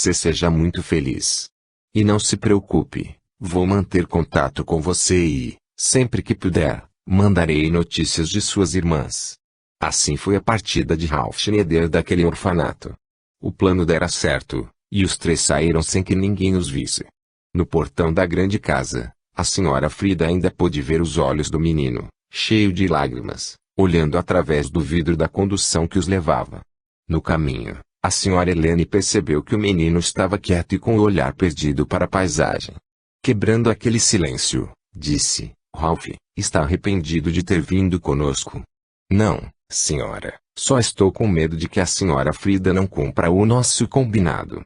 você seja muito feliz. E não se preocupe, vou manter contato com você e, sempre que puder, mandarei notícias de suas irmãs. Assim foi a partida de Ralph Schneider daquele orfanato. O plano dera certo, e os três saíram sem que ninguém os visse. No portão da grande casa, a senhora Frida ainda pôde ver os olhos do menino, cheio de lágrimas, olhando através do vidro da condução que os levava. No caminho, a senhora Helene percebeu que o menino estava quieto e com o olhar perdido para a paisagem. Quebrando aquele silêncio, disse: Ralph, está arrependido de ter vindo conosco? Não, senhora, só estou com medo de que a senhora Frida não cumpra o nosso combinado.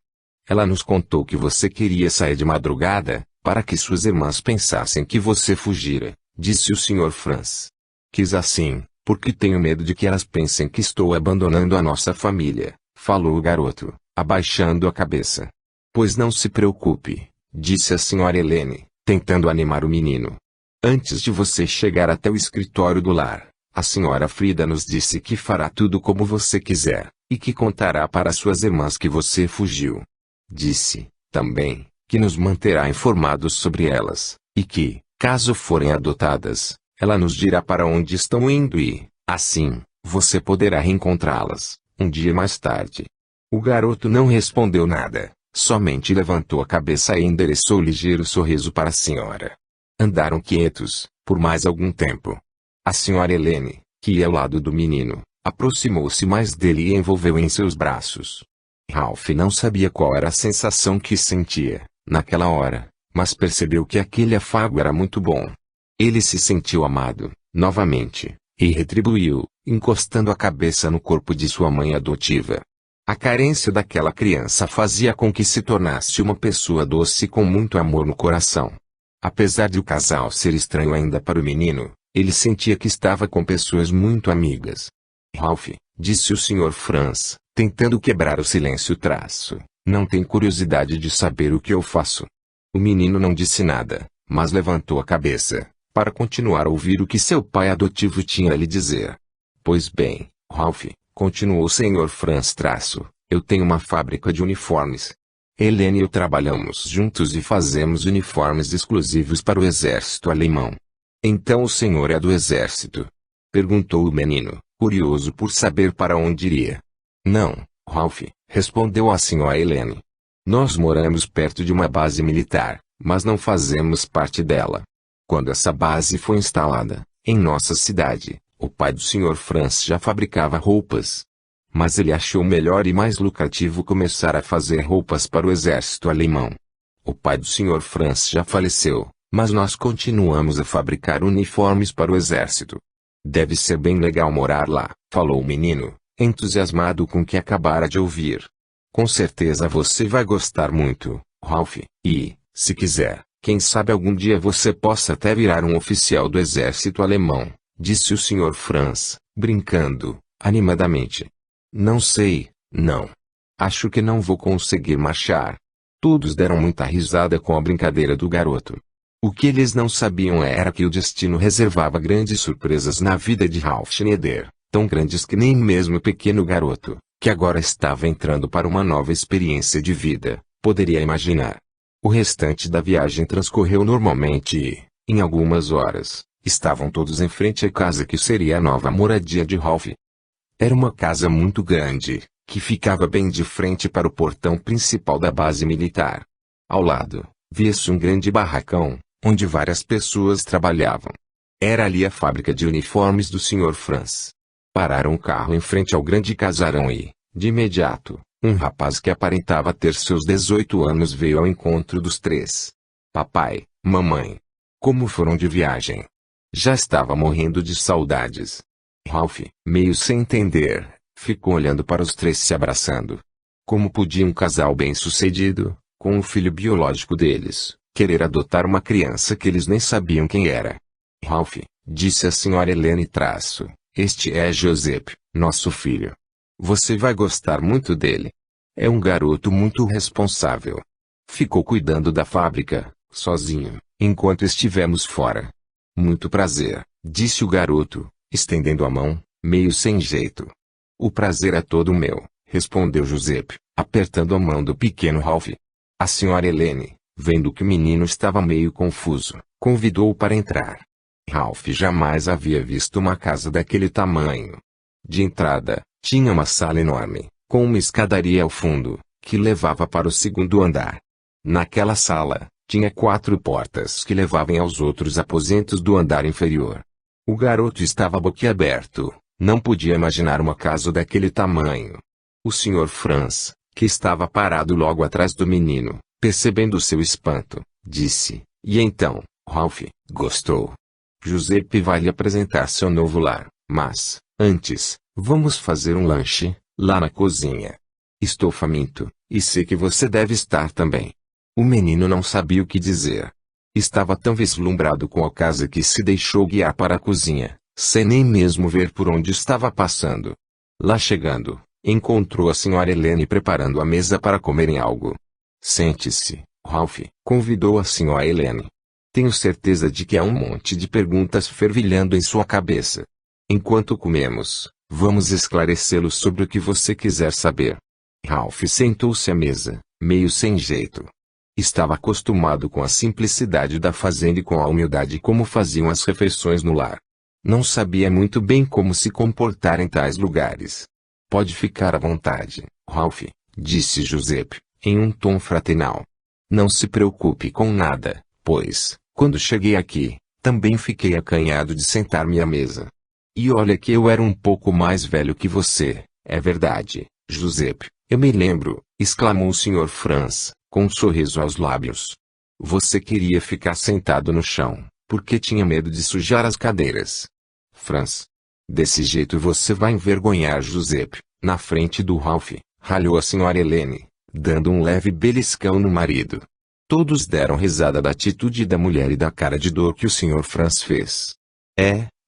Ela nos contou que você queria sair de madrugada, para que suas irmãs pensassem que você fugira, disse o Sr. Franz. Quis assim, porque tenho medo de que elas pensem que estou abandonando a nossa família, falou o garoto, abaixando a cabeça. Pois não se preocupe, disse a senhora Helene, tentando animar o menino. Antes de você chegar até o escritório do lar, a senhora Frida nos disse que fará tudo como você quiser, e que contará para suas irmãs que você fugiu. Disse, também, que nos manterá informados sobre elas, e que, caso forem adotadas, ela nos dirá para onde estão indo e, assim, você poderá reencontrá-las, um dia mais tarde. O garoto não respondeu nada, somente levantou a cabeça e endereçou ligeiro sorriso para a senhora. Andaram quietos, por mais algum tempo. A senhora Helene, que ia ao lado do menino, aproximou-se mais dele e envolveu em seus braços. Ralph não sabia qual era a sensação que sentia, naquela hora, mas percebeu que aquele afago era muito bom. Ele se sentiu amado, novamente, e retribuiu, encostando a cabeça no corpo de sua mãe adotiva. A carência daquela criança fazia com que se tornasse uma pessoa doce com muito amor no coração. Apesar de o casal ser estranho ainda para o menino, ele sentia que estava com pessoas muito amigas. Ralph, disse o Sr. Franz, tentando quebrar o silêncio não tem curiosidade de saber o que eu faço? O menino não disse nada, mas levantou a cabeça, para continuar a ouvir o que seu pai adotivo tinha a lhe dizer. Pois bem, Ralph, continuou o Sr. Franz eu tenho uma fábrica de uniformes. Helene e eu trabalhamos juntos e fazemos uniformes exclusivos para o exército alemão. Então o senhor é do exército? Perguntou o menino, curioso por saber para onde iria. Não, Ralph, respondeu a senhora Helene. Nós moramos perto de uma base militar, mas não fazemos parte dela. Quando essa base foi instalada, em nossa cidade, o pai do Sr. Franz já fabricava roupas. Mas ele achou melhor e mais lucrativo começar a fazer roupas para o exército alemão. O pai do Sr. Franz já faleceu, mas nós continuamos a fabricar uniformes para o exército. Deve ser bem legal morar lá, falou o menino, entusiasmado com o que acabara de ouvir. Com certeza você vai gostar muito, Ralph, e, se quiser, quem sabe algum dia você possa até virar um oficial do exército alemão, disse o Sr. Franz, brincando, animadamente. Não sei, não. Acho que não vou conseguir marchar. Todos deram muita risada com a brincadeira do garoto. O que eles não sabiam era que o destino reservava grandes surpresas na vida de Ralph Schneider, tão grandes que nem mesmo o pequeno garoto, que agora estava entrando para uma nova experiência de vida, poderia imaginar. O restante da viagem transcorreu normalmente e, em algumas horas, estavam todos em frente à casa que seria a nova moradia de Ralph. Era uma casa muito grande, que ficava bem de frente para o portão principal da base militar. Ao lado, via-se um grande barracão, onde várias pessoas trabalhavam. Era ali a fábrica de uniformes do Sr. Franz. Pararam o carro em frente ao grande casarão e, de imediato, um rapaz que aparentava ter seus 18 anos veio ao encontro dos três. Papai, mamãe. Como foram de viagem? Já estava morrendo de saudades. Ralph, meio sem entender, ficou olhando para os três se abraçando. Como podia um casal bem-sucedido, com o filho biológico deles, querer adotar uma criança que eles nem sabiam quem era? Ralph, disse a senhora Helene este é Joseph, nosso filho. Você vai gostar muito dele. É um garoto muito responsável. Ficou cuidando da fábrica, sozinho, enquanto estivemos fora. Muito prazer, disse o garoto, estendendo a mão, meio sem jeito. O prazer é todo meu, respondeu Giuseppe, apertando a mão do pequeno Ralph. A senhora Helene, vendo que o menino estava meio confuso, convidou-o para entrar. Ralph jamais havia visto uma casa daquele tamanho. De entrada, tinha uma sala enorme, com uma escadaria ao fundo, que levava para o segundo andar. Naquela sala, tinha 4 portas que levavam aos outros aposentos do andar inferior. O garoto estava boquiaberto, não podia imaginar uma casa daquele tamanho. O Sr. Franz, que estava parado logo atrás do menino, percebendo seu espanto, disse: "E então, Ralph, gostou? Giuseppe vai lhe apresentar seu novo lar, mas, antes, vamos fazer um lanche, lá na cozinha. Estou faminto, e sei que você deve estar também." O menino não sabia o que dizer. Estava tão vislumbrado com a casa que se deixou guiar para a cozinha, sem nem mesmo ver por onde estava passando. Lá chegando, encontrou a senhora Helene preparando a mesa para comerem algo. "Sente-se, Ralph", convidou a senhora Helene. "Tenho certeza de que há um monte de perguntas fervilhando em sua cabeça. Enquanto comemos, vamos esclarecê-lo sobre o que você quiser saber." Ralph sentou-se à mesa, meio sem jeito. Estava acostumado com a simplicidade da fazenda e com a humildade como faziam as refeições no lar. Não sabia muito bem como se comportar em tais lugares. "Pode ficar à vontade, Ralph", disse Giuseppe, em um tom fraternal. "Não se preocupe com nada, pois, quando cheguei aqui, também fiquei acanhado de sentar-me à mesa. E olha que eu era um pouco mais velho que você, é verdade, Giuseppe, eu me lembro", exclamou o Sr. Franz, com um sorriso aos lábios. "Você queria ficar sentado no chão, porque tinha medo de sujar as cadeiras. Franz. Desse jeito você vai envergonhar Giuseppe, na frente do Ralph", ralhou a senhora Helene, dando um leve beliscão no marido. Todos deram risada da atitude da mulher e da cara de dor que o Sr. Franz fez.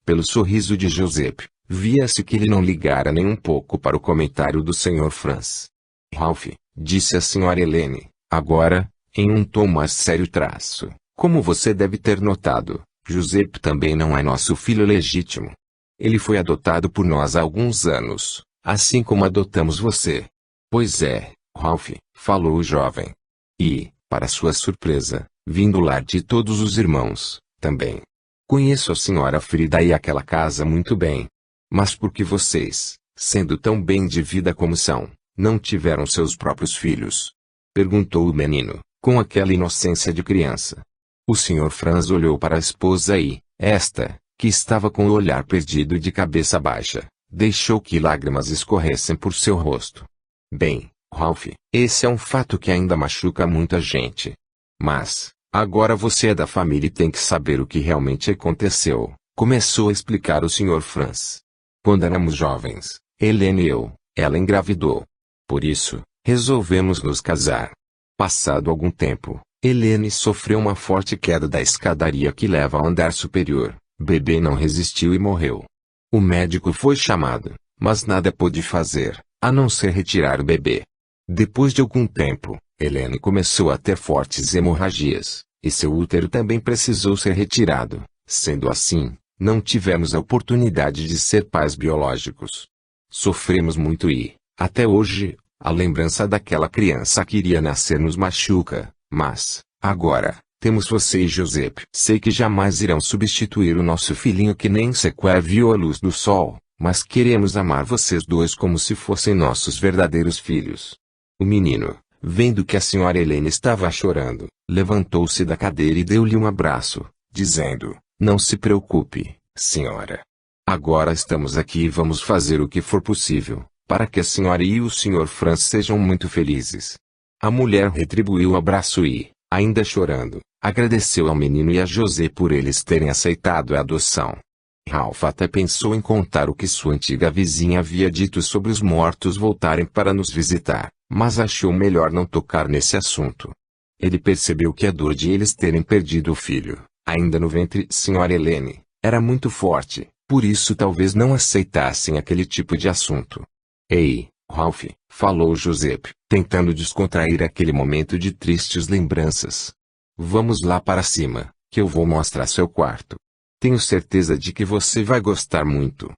Pelo sorriso de Giuseppe, via-se que ele não ligara nem um pouco para o comentário do Sr. Franz. "Ralph", disse a senhora Helene, agora, em um tom mais sério traço, "como você deve ter notado, Giuseppe também não é nosso filho legítimo. Ele foi adotado por nós há alguns anos, assim como adotamos você." "Pois é, Ralph", falou o jovem. "E, para sua surpresa, vim do lar de todos os irmãos, também. Conheço a senhora Frida e aquela casa muito bem. Mas por que vocês, sendo tão bem de vida como são, não tiveram seus próprios filhos?" perguntou o menino, com aquela inocência de criança. O Sr. Franz olhou para a esposa e, esta, que estava com o olhar perdido e de cabeça baixa, deixou que lágrimas escorressem por seu rosto. "Bem, Ralph, esse é um fato que ainda machuca muita gente. Mas, agora você é da família e tem que saber o que realmente aconteceu", começou a explicar o Sr. Franz. "Quando éramos jovens, Helene e eu, ela engravidou. Por isso, resolvemos nos casar. Passado algum tempo, Helene sofreu uma forte queda da escadaria que leva ao andar superior. Bebê não resistiu e morreu. O médico foi chamado, mas nada pôde fazer, a não ser retirar o bebê. Depois de algum tempo, Helene começou a ter fortes hemorragias, e seu útero também precisou ser retirado. Sendo assim, não tivemos a oportunidade de ser pais biológicos. Sofremos muito e, até hoje, a lembrança daquela criança que iria nascer nos machuca, mas, agora, temos você e Giuseppe. Sei que jamais irão substituir o nosso filhinho que nem sequer viu a luz do sol, mas queremos amar vocês dois como se fossem nossos verdadeiros filhos." O menino, vendo que a senhora Helene estava chorando, levantou-se da cadeira e deu-lhe um abraço, dizendo: "Não se preocupe, senhora. Agora estamos aqui e vamos fazer o que for possível, para que a senhora e o Sr. Franz sejam muito felizes." A mulher retribuiu o abraço e, ainda chorando, agradeceu ao menino e a José por eles terem aceitado a adoção. Ralph até pensou em contar o que sua antiga vizinha havia dito sobre os mortos voltarem para nos visitar, mas achou melhor não tocar nesse assunto. Ele percebeu que a dor de eles terem perdido o filho, ainda no ventre de Sra. Helene, era muito forte, por isso talvez não aceitassem aquele tipo de assunto. "Ei, Ralph", falou Giuseppe, tentando descontrair aquele momento de tristes lembranças. "Vamos lá para cima, que eu vou mostrar seu quarto. Tenho certeza de que você vai gostar muito."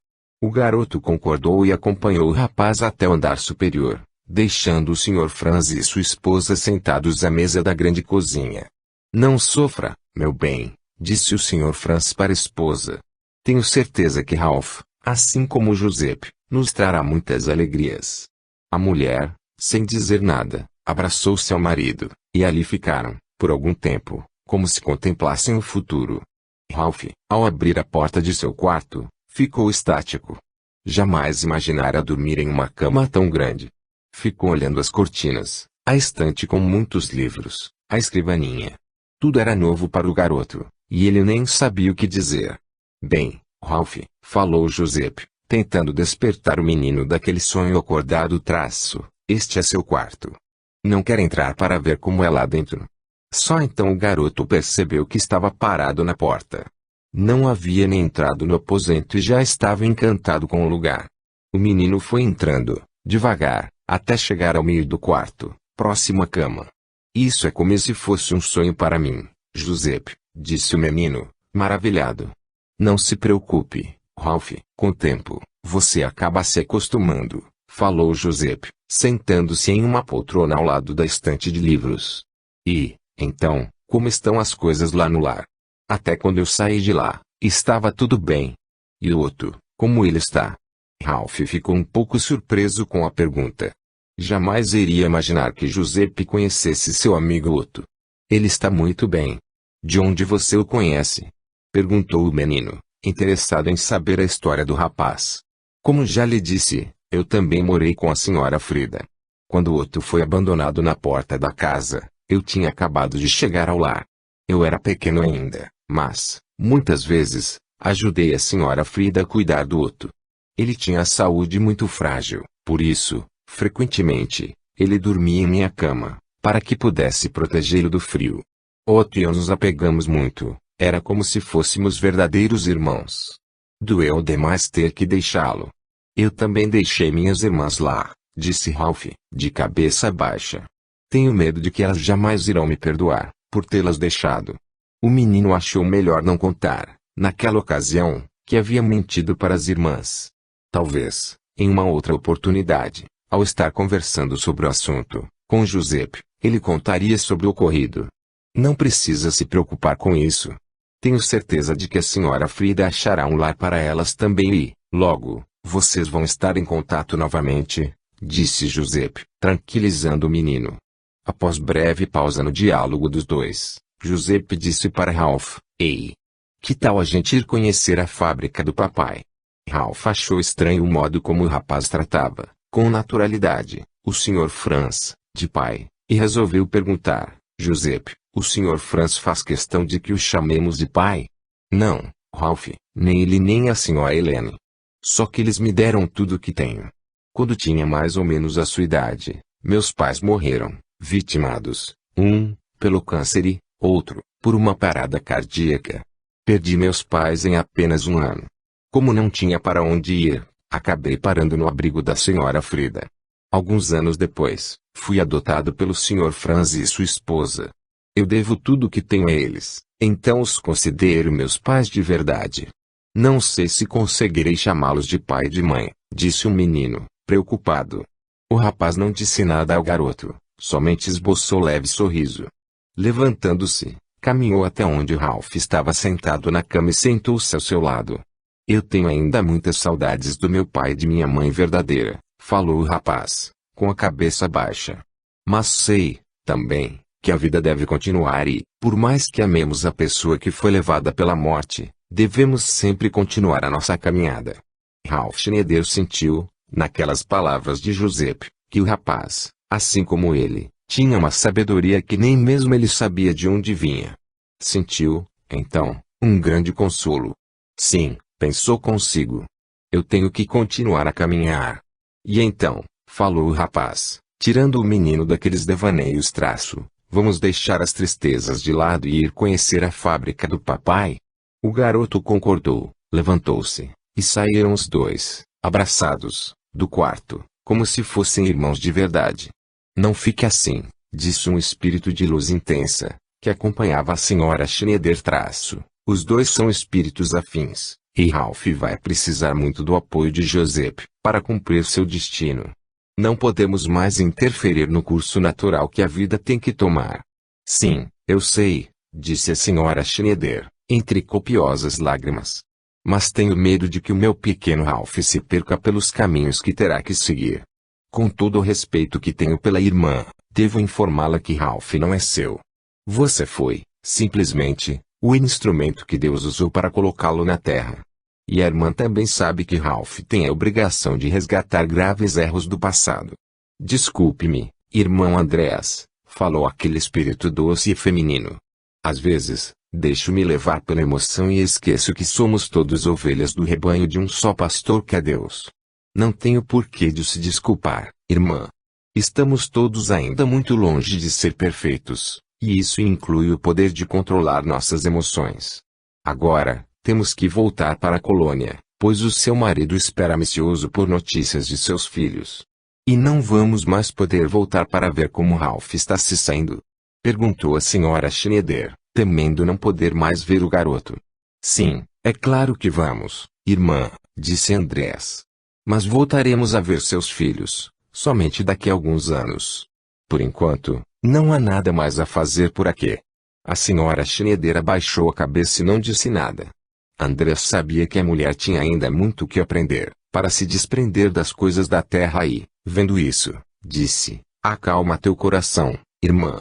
O garoto concordou e acompanhou o rapaz até o andar superior, deixando o Sr. Franz e sua esposa sentados à mesa da grande cozinha. Não sofra, meu bem, disse o Sr. Franz para a esposa. Tenho certeza que Ralph, assim como Giuseppe, nos trará muitas alegrias. A mulher, sem dizer nada, abraçou-se ao marido, e ali ficaram, por algum tempo, como se contemplassem o futuro. Ralph, ao abrir a porta de seu quarto, ficou estático. Jamais imaginara dormir em uma cama tão grande. Ficou olhando as cortinas, a estante com muitos livros, a escrivaninha. Tudo era novo para o garoto, e ele nem sabia o que dizer. Bem, Ralph, falou Giuseppe, tentando despertar o menino daquele sonho acordado. Este é seu quarto. Não quer entrar para ver como é lá dentro? Só então o garoto percebeu que estava parado na porta. Não havia nem entrado no aposento e já estava encantado com o lugar. O menino foi entrando, devagar, até chegar ao meio do quarto, próximo à cama. Isso é como se fosse um sonho para mim, Giuseppe, disse o menino, maravilhado. Não se preocupe, Ralph, com o tempo, você acaba se acostumando, falou Giuseppe, sentando-se em uma poltrona ao lado da estante de livros. E, então, como estão as coisas lá no lar? Até quando eu saí de lá, estava tudo bem. E o Otto, como ele está? Ralph ficou um pouco surpreso com a pergunta. Jamais iria imaginar que Giuseppe conhecesse seu amigo Otto. Ele está muito bem. De onde você o conhece? Perguntou o menino, interessado em saber a história do rapaz. Como já lhe disse, eu também morei com a senhora Frida. Quando Otto foi abandonado na porta da casa, eu tinha acabado de chegar ao lar. Eu era pequeno ainda, mas, muitas vezes, ajudei a senhora Frida a cuidar do Otto. Ele tinha a saúde muito frágil, por isso, frequentemente, ele dormia em minha cama, para que pudesse protegê-lo do frio. Otto e eu nos apegamos muito, era como se fôssemos verdadeiros irmãos. Doeu demais ter que deixá-lo. Eu também deixei minhas irmãs lá, disse Ralph, de cabeça baixa. Tenho medo de que elas jamais irão me perdoar, por tê-las deixado. O menino achou melhor não contar, naquela ocasião, que havia mentido para as irmãs. Talvez, em uma outra oportunidade, ao estar conversando sobre o assunto, com Giuseppe, ele contaria sobre o ocorrido. Não precisa se preocupar com isso. Tenho certeza de que a senhora Frida achará um lar para elas também e, logo, vocês vão estar em contato novamente, disse Giuseppe, tranquilizando o menino. Após breve pausa no diálogo dos dois, Giuseppe disse para Ralph, ei, que tal a gente ir conhecer a fábrica do papai? Ralph achou estranho o modo como o rapaz tratava, com naturalidade, o Sr. Franz, de pai, e resolveu perguntar, Giuseppe, o Sr. Franz faz questão de que o chamemos de pai? Não, Ralph, nem ele nem a senhora Helene. Só que eles me deram tudo o que tenho. Quando tinha mais ou menos a sua idade, meus pais morreram, vitimados, um, pelo câncer e, outro, por uma parada cardíaca. Perdi meus pais em apenas um ano. Como não tinha para onde ir, acabei parando no abrigo da senhora Frida. Alguns anos depois, fui adotado pelo Sr. Franz e sua esposa. Eu devo tudo o que tenho a eles, então os considero meus pais de verdade. Não sei se conseguirei chamá-los de pai e de mãe, disse o menino, preocupado. O rapaz não disse nada ao garoto, somente esboçou leve sorriso. Levantando-se, caminhou até onde Ralph estava sentado na cama e sentou-se ao seu lado. Eu tenho ainda muitas saudades do meu pai e de minha mãe verdadeira, falou o rapaz, com a cabeça baixa. Mas sei, também, que a vida deve continuar e, por mais que amemos a pessoa que foi levada pela morte, devemos sempre continuar a nossa caminhada. Ralph Schneider sentiu, naquelas palavras de Giuseppe, que o rapaz, assim como ele, tinha uma sabedoria que nem mesmo ele sabia de onde vinha. Sentiu, então, um grande consolo. Sim, pensou consigo. Eu tenho que continuar a caminhar. E então, falou o rapaz, tirando o menino daqueles devaneios. Vamos deixar as tristezas de lado e ir conhecer a fábrica do papai? O garoto concordou, levantou-se, e saíram os dois, abraçados, do quarto, como se fossem irmãos de verdade. Não fique assim, disse um espírito de luz intensa, que acompanhava a senhora Schneider. Os dois são espíritos afins, E Ralph vai precisar muito do apoio de Giuseppe para cumprir seu destino. Não podemos mais interferir no curso natural que a vida tem que tomar. Sim, eu sei, disse a senhora Schneider, entre copiosas lágrimas. Mas tenho medo de que o meu pequeno Ralph se perca pelos caminhos que terá que seguir. Com todo o respeito que tenho pela irmã, devo informá-la que Ralph não é seu. Você foi, simplesmente, o instrumento que Deus usou para colocá-lo na terra. E a irmã também sabe que Ralph tem a obrigação de resgatar graves erros do passado. Desculpe-me, irmão Andreas, falou aquele espírito doce e feminino. Às vezes, deixo-me levar pela emoção e esqueço que somos todos ovelhas do rebanho de um só pastor que é Deus. Não tenho porquê de se desculpar, irmã. Estamos todos ainda muito longe de ser perfeitos, e isso inclui o poder de controlar nossas emoções. Agora, temos que voltar para a colônia, pois o seu marido espera ansioso por notícias de seus filhos. E não vamos mais poder voltar para ver como Ralph está se saindo? Perguntou a senhora Schneider, temendo não poder mais ver o garoto. Sim, é claro que vamos, irmã, disse Andrés. Mas voltaremos a ver seus filhos, somente daqui a alguns anos. Por enquanto, não há nada mais a fazer por aqui. A senhora Schneider abaixou a cabeça e não disse nada. Andrés sabia que a mulher tinha ainda muito que aprender, para se desprender das coisas da terra e, vendo isso, disse, acalma teu coração, irmã.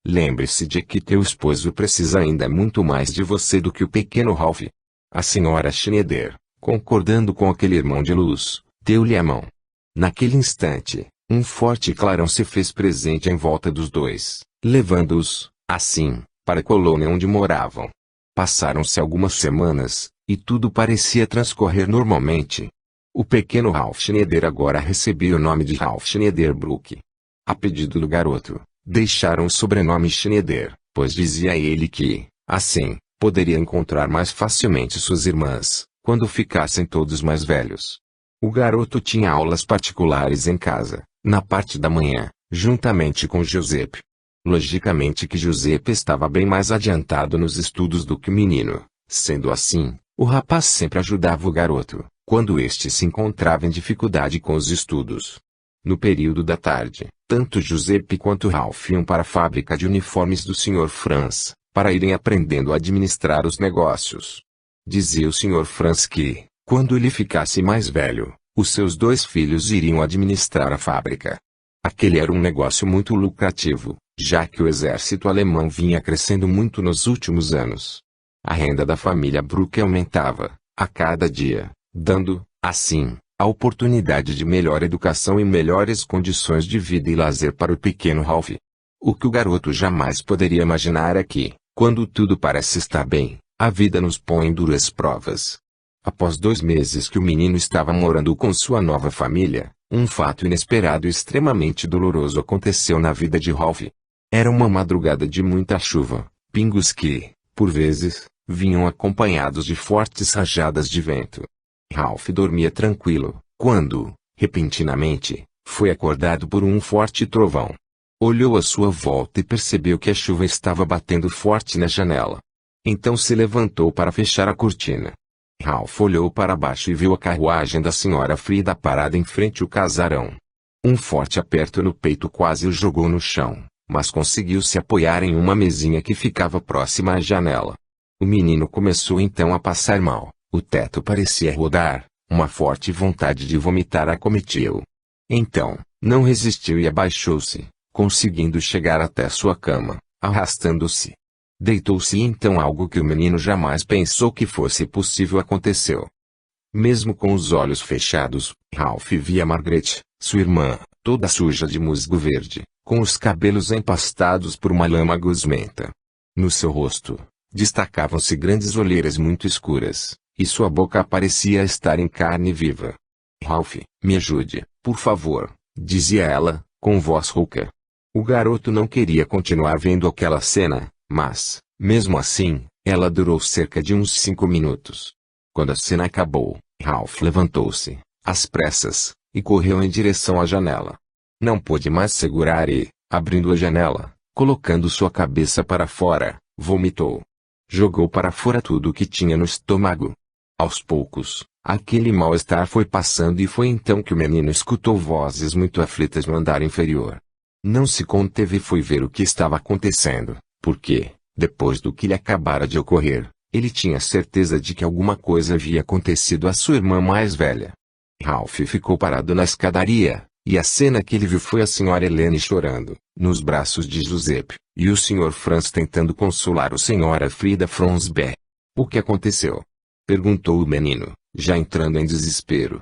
Lembre-se de que teu esposo precisa ainda muito mais de você do que o pequeno Ralph. A senhora Schneider, concordando com aquele irmão de luz, deu-lhe a mão. Naquele instante, um forte clarão se fez presente em volta dos dois, levando-os, assim, para a colônia onde moravam. Passaram-se algumas semanas, e tudo parecia transcorrer normalmente. O pequeno Ralph Schneider agora recebia o nome de Ralph Schneiderbruck. A pedido do garoto, deixaram o sobrenome Schneider, pois dizia ele que, assim, poderia encontrar mais facilmente suas irmãs, quando ficassem todos mais velhos. O garoto tinha aulas particulares em casa, na parte da manhã, juntamente com Giuseppe. Logicamente que Giuseppe estava bem mais adiantado nos estudos do que o menino. Sendo assim, o rapaz sempre ajudava o garoto, quando este se encontrava em dificuldade com os estudos. No período da tarde, tanto Giuseppe quanto Ralph iam para a fábrica de uniformes do Sr. Franz, para irem aprendendo a administrar os negócios. Dizia o Sr. Franz que, quando ele ficasse mais velho, os seus dois filhos iriam administrar a fábrica. Aquele era um negócio muito lucrativo, já que o exército alemão vinha crescendo muito nos últimos anos. A renda da família Bruck aumentava, a cada dia, dando, assim, a oportunidade de melhor educação e melhores condições de vida e lazer para o pequeno Ralph. O que o garoto jamais poderia imaginar é que, quando tudo parece estar bem, a vida nos põe em duras provas. Após 2 meses que o menino estava morando com sua nova família, um fato inesperado e extremamente doloroso aconteceu na vida de Ralph. Era uma madrugada de muita chuva, pingos que, por vezes, vinham acompanhados de fortes rajadas de vento. Ralph dormia tranquilo, quando, repentinamente, foi acordado por um forte trovão. Olhou à sua volta e percebeu que a chuva estava batendo forte na janela. Então se levantou para fechar a cortina. Ralph olhou para baixo e viu a carruagem da senhora Frida parada em frente ao casarão. Um forte aperto no peito quase o jogou no chão, mas conseguiu se apoiar em uma mesinha que ficava próxima à janela. O menino começou então a passar mal, o teto parecia rodar, uma forte vontade de vomitar acometia-o. Então, não resistiu e abaixou-se, conseguindo chegar até sua cama, arrastando-se. Deitou-se e então algo que o menino jamais pensou que fosse possível aconteceu. Mesmo com os olhos fechados, Ralph via Margaret, sua irmã, toda suja de musgo verde, com os cabelos empastados por uma lama gosmenta. No seu rosto, destacavam-se grandes olheiras muito escuras, e sua boca parecia estar em carne viva. Ralph, me ajude, por favor, dizia ela, com voz rouca. O garoto não queria continuar vendo aquela cena, mas, mesmo assim, ela durou cerca de uns 5 minutos. Quando a cena acabou, Ralph levantou-se, às pressas, e correu em direção à janela. Não pôde mais segurar e, abrindo a janela, colocando sua cabeça para fora, vomitou. Jogou para fora tudo o que tinha no estômago. Aos poucos, aquele mal-estar foi passando e foi então que o menino escutou vozes muito aflitas no andar inferior. Não se conteve e foi ver o que estava acontecendo, porque, depois do que lhe acabara de ocorrer, ele tinha certeza de que alguma coisa havia acontecido à sua irmã mais velha. Ralph ficou parado na escadaria, e a cena que ele viu foi a senhora Helene chorando, nos braços de Giuseppe, e o Sr. Franz tentando consolar a senhora Frida Fronsberg. O que aconteceu? Perguntou o menino, já entrando em desespero.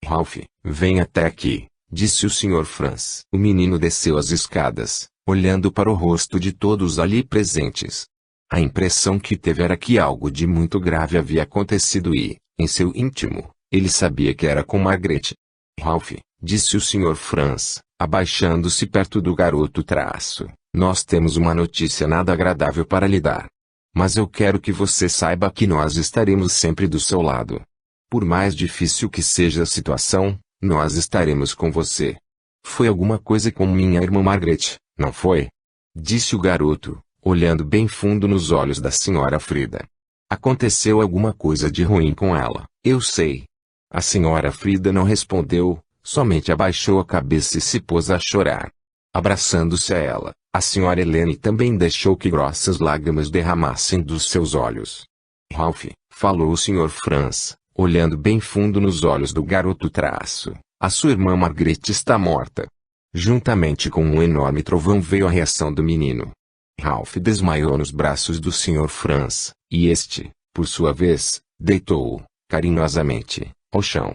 Ralph, vem até aqui, disse o Sr. Franz. O menino desceu as escadas, olhando para o rosto de todos ali presentes. A impressão que teve era que algo de muito grave havia acontecido e, em seu íntimo, ele sabia que era com Margaret. Ralph, disse o Sr. Franz, abaixando-se perto do garoto traço, nós temos uma notícia nada agradável para lhe dar. Mas eu quero que você saiba que nós estaremos sempre do seu lado. Por mais difícil que seja a situação, nós estaremos com você. Foi alguma coisa com minha irmã Margaret, não foi? Disse o garoto, olhando bem fundo nos olhos da senhora Frida. Aconteceu alguma coisa de ruim com ela, eu sei. A senhora Frida não respondeu, somente abaixou a cabeça e se pôs a chorar. Abraçando-se a ela, a senhora Helene também deixou que grossas lágrimas derramassem dos seus olhos. Ralph, falou o Sr. Franz, olhando bem fundo nos olhos do garoto traço, a sua irmã Margaret está morta. Juntamente com um enorme trovão veio a reação do menino. Ralph desmaiou nos braços do Sr. Franz, e este, por sua vez, deitou-o, carinhosamente, ao chão.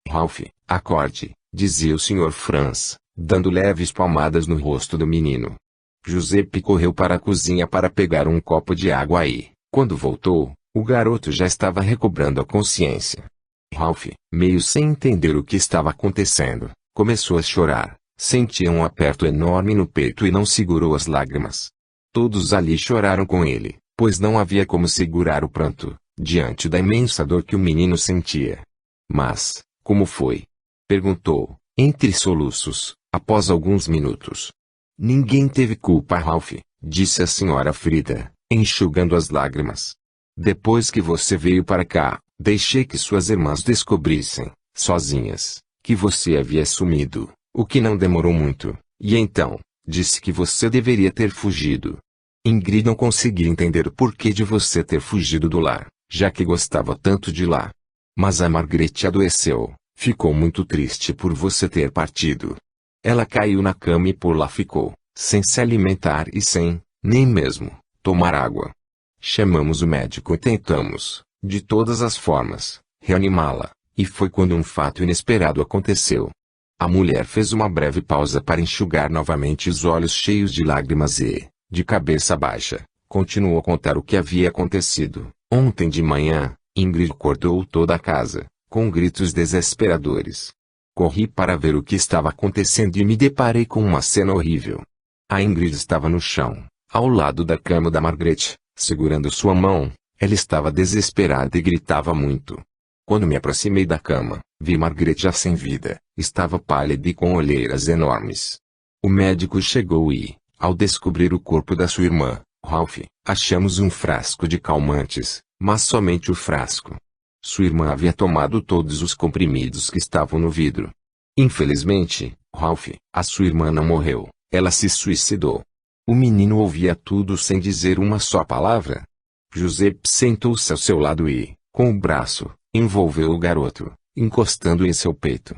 Ralph, acorde, dizia o Sr. Franz, dando leves palmadas no rosto do menino. Giuseppe correu para a cozinha para pegar um copo de água e, quando voltou, o garoto já estava recobrando a consciência. Ralph, meio sem entender o que estava acontecendo, começou a chorar, sentia um aperto enorme no peito e não segurou as lágrimas. Todos ali choraram com ele, pois não havia como segurar o pranto, diante da imensa dor que o menino sentia. Mas, como foi? Perguntou, entre soluços, após alguns minutos. Ninguém teve culpa, Ralph, disse a senhora Frida, enxugando as lágrimas. Depois que você veio para cá, deixei que suas irmãs descobrissem, sozinhas, que você havia sumido, o que não demorou muito, e então, disse que você deveria ter fugido. Ingrid não conseguia entender o porquê de você ter fugido do lar, já que gostava tanto de lá. Mas a Margaret adoeceu, ficou muito triste por você ter partido. Ela caiu na cama e por lá ficou, sem se alimentar e sem, nem mesmo, tomar água. Chamamos o médico e tentamos, de todas as formas, reanimá-la, e foi quando um fato inesperado aconteceu. A mulher fez uma breve pausa para enxugar novamente os olhos cheios de lágrimas e, de cabeça baixa, continuou a contar o que havia acontecido. Ontem de manhã, Ingrid acordou toda a casa, com gritos desesperadores. Corri para ver o que estava acontecendo e me deparei com uma cena horrível. A Ingrid estava no chão, ao lado da cama da Margaret, segurando sua mão. Ela estava desesperada e gritava muito. Quando me aproximei da cama, vi Margaret já sem vida, estava pálida e com olheiras enormes. O médico chegou e, ao descobrir o corpo da sua irmã, Ralph, achamos um frasco de calmantes, mas somente o frasco. Sua irmã havia tomado todos os comprimidos que estavam no vidro. Infelizmente, Ralph, a sua irmã não morreu, ela se suicidou. O menino ouvia tudo sem dizer uma só palavra. Giuseppe sentou-se ao seu lado e, com o braço, envolveu o garoto, encostando em seu peito.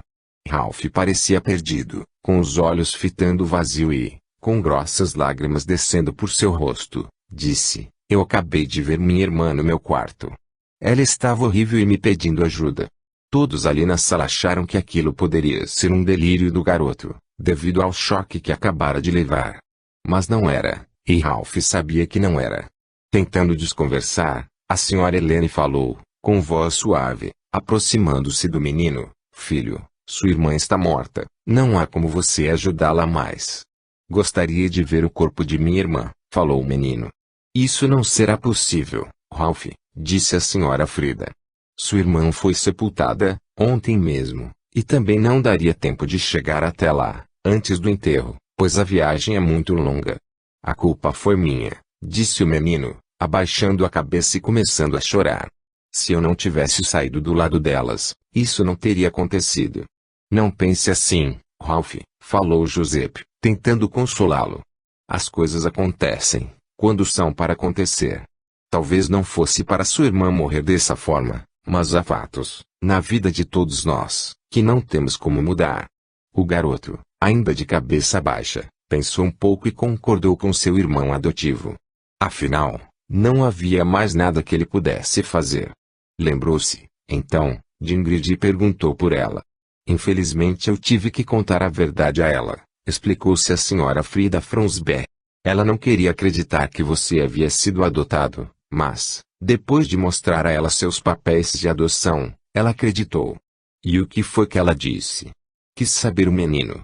Ralph parecia perdido, com os olhos fitando o vazio e, com grossas lágrimas descendo por seu rosto, disse, eu acabei de ver minha irmã no meu quarto. Ela estava horrível e me pedindo ajuda. Todos ali na sala acharam que aquilo poderia ser um delírio do garoto, devido ao choque que acabara de levar. Mas não era, e Ralph sabia que não era. Tentando desconversar, a senhora Helene falou, com voz suave, aproximando-se do menino, filho, sua irmã está morta, não há como você ajudá-la mais. Gostaria de ver o corpo de minha irmã, falou o menino. Isso não será possível, Ralph, disse a senhora Frida. Sua irmã foi sepultada, ontem mesmo, e também não daria tempo de chegar até lá, antes do enterro, pois a viagem é muito longa. A culpa foi minha, disse o menino, abaixando a cabeça e começando a chorar. Se eu não tivesse saído do lado delas, isso não teria acontecido. Não pense assim, Ralph, falou Giuseppe, tentando consolá-lo. As coisas acontecem, quando são para acontecer. Talvez não fosse para sua irmã morrer dessa forma, mas há fatos, na vida de todos nós, que não temos como mudar. O garoto, ainda de cabeça baixa, pensou um pouco e concordou com seu irmão adotivo. Afinal, não havia mais nada que ele pudesse fazer. Lembrou-se, então, de Ingrid e perguntou por ela. Infelizmente eu tive que contar a verdade a ela, explicou-se a senhora Frida Fronsberg. Ela não queria acreditar que você havia sido adotado, mas, depois de mostrar a ela seus papéis de adoção, ela acreditou. E o que foi que ela disse? Quis saber o menino.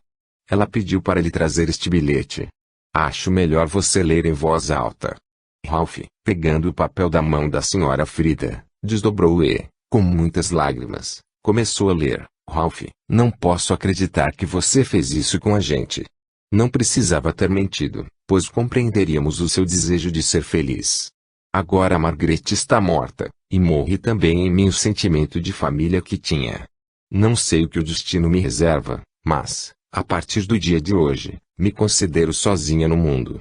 Ela pediu para lhe trazer este bilhete. Acho melhor você ler em voz alta. Ralph, pegando o papel da mão da senhora Frida, desdobrou e, com muitas lágrimas, começou a ler. Ralph, não posso acreditar que você fez isso com a gente. Não precisava ter mentido, pois compreenderíamos o seu desejo de ser feliz. Agora Margaret está morta, e morre também em mim o sentimento de família que tinha. Não sei o que o destino me reserva, mas, a partir do dia de hoje, me considero sozinha no mundo.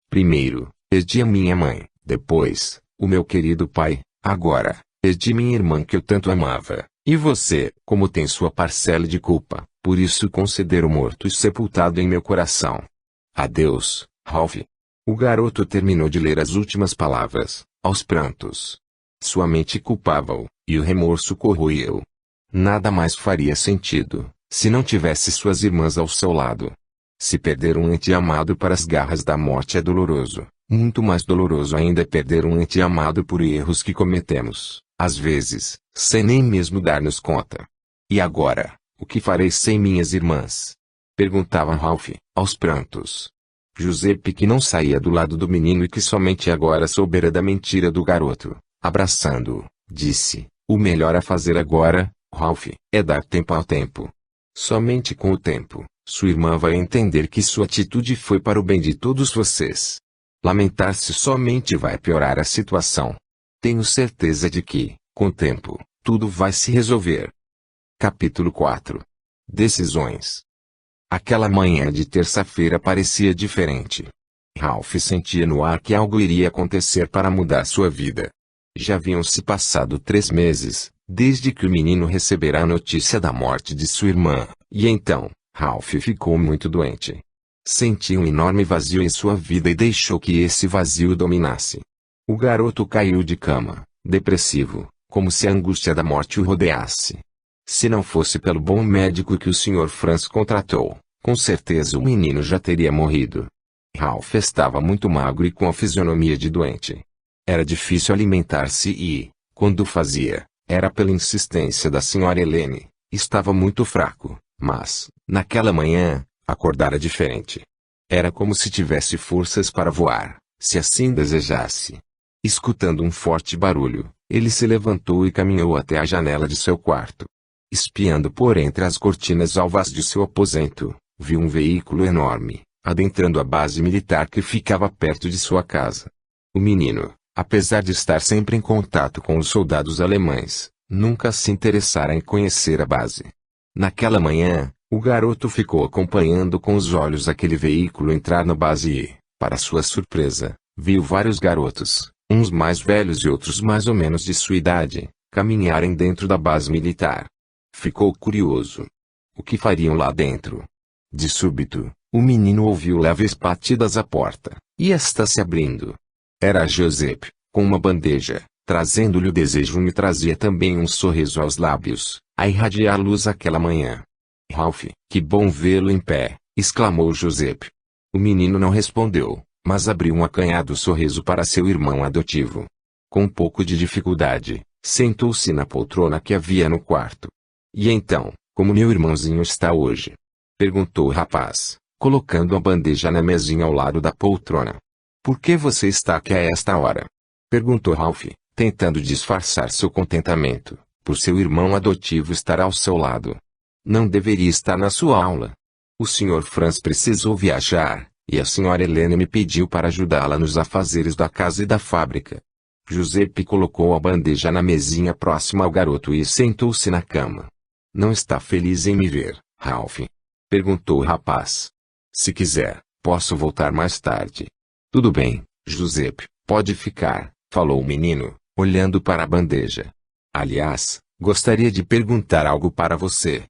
Primeiro, perdi a minha mãe, depois, o meu querido pai, agora, perdi minha irmã que eu tanto amava. E você, como tem sua parcela de culpa, por isso considero morto e sepultado em meu coração. Adeus, Ralph. O garoto terminou de ler as últimas palavras, aos prantos. Sua mente culpava-o, e o remorso corroía-o. Nada mais faria sentido, se não tivesse suas irmãs ao seu lado. Se perder um ente amado para as garras da morte é doloroso, muito mais doloroso ainda é perder um ente amado por erros que cometemos, às vezes, sem nem mesmo dar-nos conta. E agora, o que farei sem minhas irmãs? Perguntava Ralph, aos prantos. Giuseppe, que não saía do lado do menino e que somente agora soubera da mentira do garoto, abraçando-o, disse, o melhor a fazer agora, Ralph, é dar tempo ao tempo. Somente com o tempo, sua irmã vai entender que sua atitude foi para o bem de todos vocês. Lamentar-se somente vai piorar a situação. Tenho certeza de que, com o tempo, tudo vai se resolver. Capítulo 4. Decisões. Aquela manhã de terça-feira parecia diferente. Ralph sentia no ar que algo iria acontecer para mudar sua vida. Já haviam se passado 3 meses, desde que o menino recebera a notícia da morte de sua irmã, e então, Ralph ficou muito doente. Sentia um enorme vazio em sua vida e deixou que esse vazio o dominasse. O garoto caiu de cama, depressivo, como se a angústia da morte o rodeasse. Se não fosse pelo bom médico que o Sr. Franz contratou, com certeza o menino já teria morrido. Ralph estava muito magro e com a fisionomia de doente. Era difícil alimentar-se e, quando o fazia, era pela insistência da Sra. Helene. Estava muito fraco, mas, naquela manhã, acordara diferente. Era como se tivesse forças para voar, se assim desejasse. Escutando um forte barulho, ele se levantou e caminhou até a janela de seu quarto. Espiando por entre as cortinas alvas de seu aposento, viu um veículo enorme, adentrando a base militar que ficava perto de sua casa. O menino, apesar de estar sempre em contato com os soldados alemães, nunca se interessara em conhecer a base. Naquela manhã, o garoto ficou acompanhando com os olhos aquele veículo entrar na base e, para sua surpresa, viu vários garotos, uns mais velhos e outros mais ou menos de sua idade, caminharem dentro da base militar. Ficou curioso. O que fariam lá dentro? De súbito, o menino ouviu leves batidas à porta, e esta se abrindo. Era Giuseppe, com uma bandeja, trazendo-lhe o desejo e trazia também um sorriso aos lábios, a irradiar luz aquela manhã. Ralph, que bom vê-lo em pé, exclamou Giuseppe. O menino não respondeu, mas abriu um acanhado sorriso para seu irmão adotivo. Com um pouco de dificuldade, sentou-se na poltrona que havia no quarto. E então, como meu irmãozinho está hoje? Perguntou o rapaz, colocando a bandeja na mesinha ao lado da poltrona. Por que você está aqui a esta hora? Perguntou Ralph, tentando disfarçar seu contentamento, por seu irmão adotivo estar ao seu lado. Não deveria estar na sua aula. O Sr. Franz precisou viajar, e a Sra. Helene me pediu para ajudá-la nos afazeres da casa e da fábrica. Giuseppe colocou a bandeja na mesinha próxima ao garoto e sentou-se na cama. Não está feliz em me ver, Ralph? Perguntou o rapaz. Se quiser, posso voltar mais tarde. Tudo bem, Giuseppe, pode ficar, falou o menino, olhando para a bandeja. Aliás, gostaria de perguntar algo para você.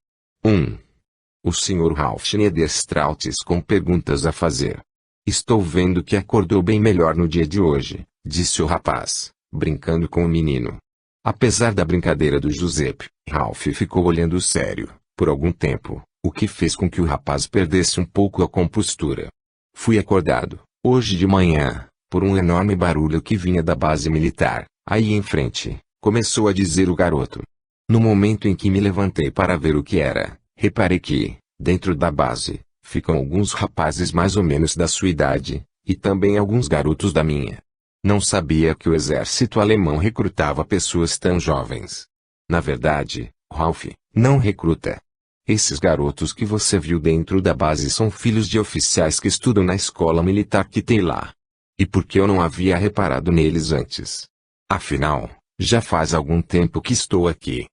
O Sr. Ralph Niederstrautis com perguntas a fazer. Estou vendo que acordou bem melhor no dia de hoje, disse o rapaz, brincando com o menino. Apesar da brincadeira do Giuseppe, Ralph ficou olhando sério, por algum tempo, o que fez com que o rapaz perdesse um pouco a compostura. Fui acordado, hoje de manhã, por um enorme barulho que vinha da base militar, aí em frente, começou a dizer o garoto. No momento em que me levantei para ver o que era, reparei que, dentro da base, ficam alguns rapazes mais ou menos da sua idade, e também alguns garotos da minha. Não sabia que o exército alemão recrutava pessoas tão jovens. Na verdade, Ralph, não recruta. Esses garotos que você viu dentro da base são filhos de oficiais que estudam na escola militar que tem lá. E por que eu não havia reparado neles antes? Afinal, já faz algum tempo que estou aqui.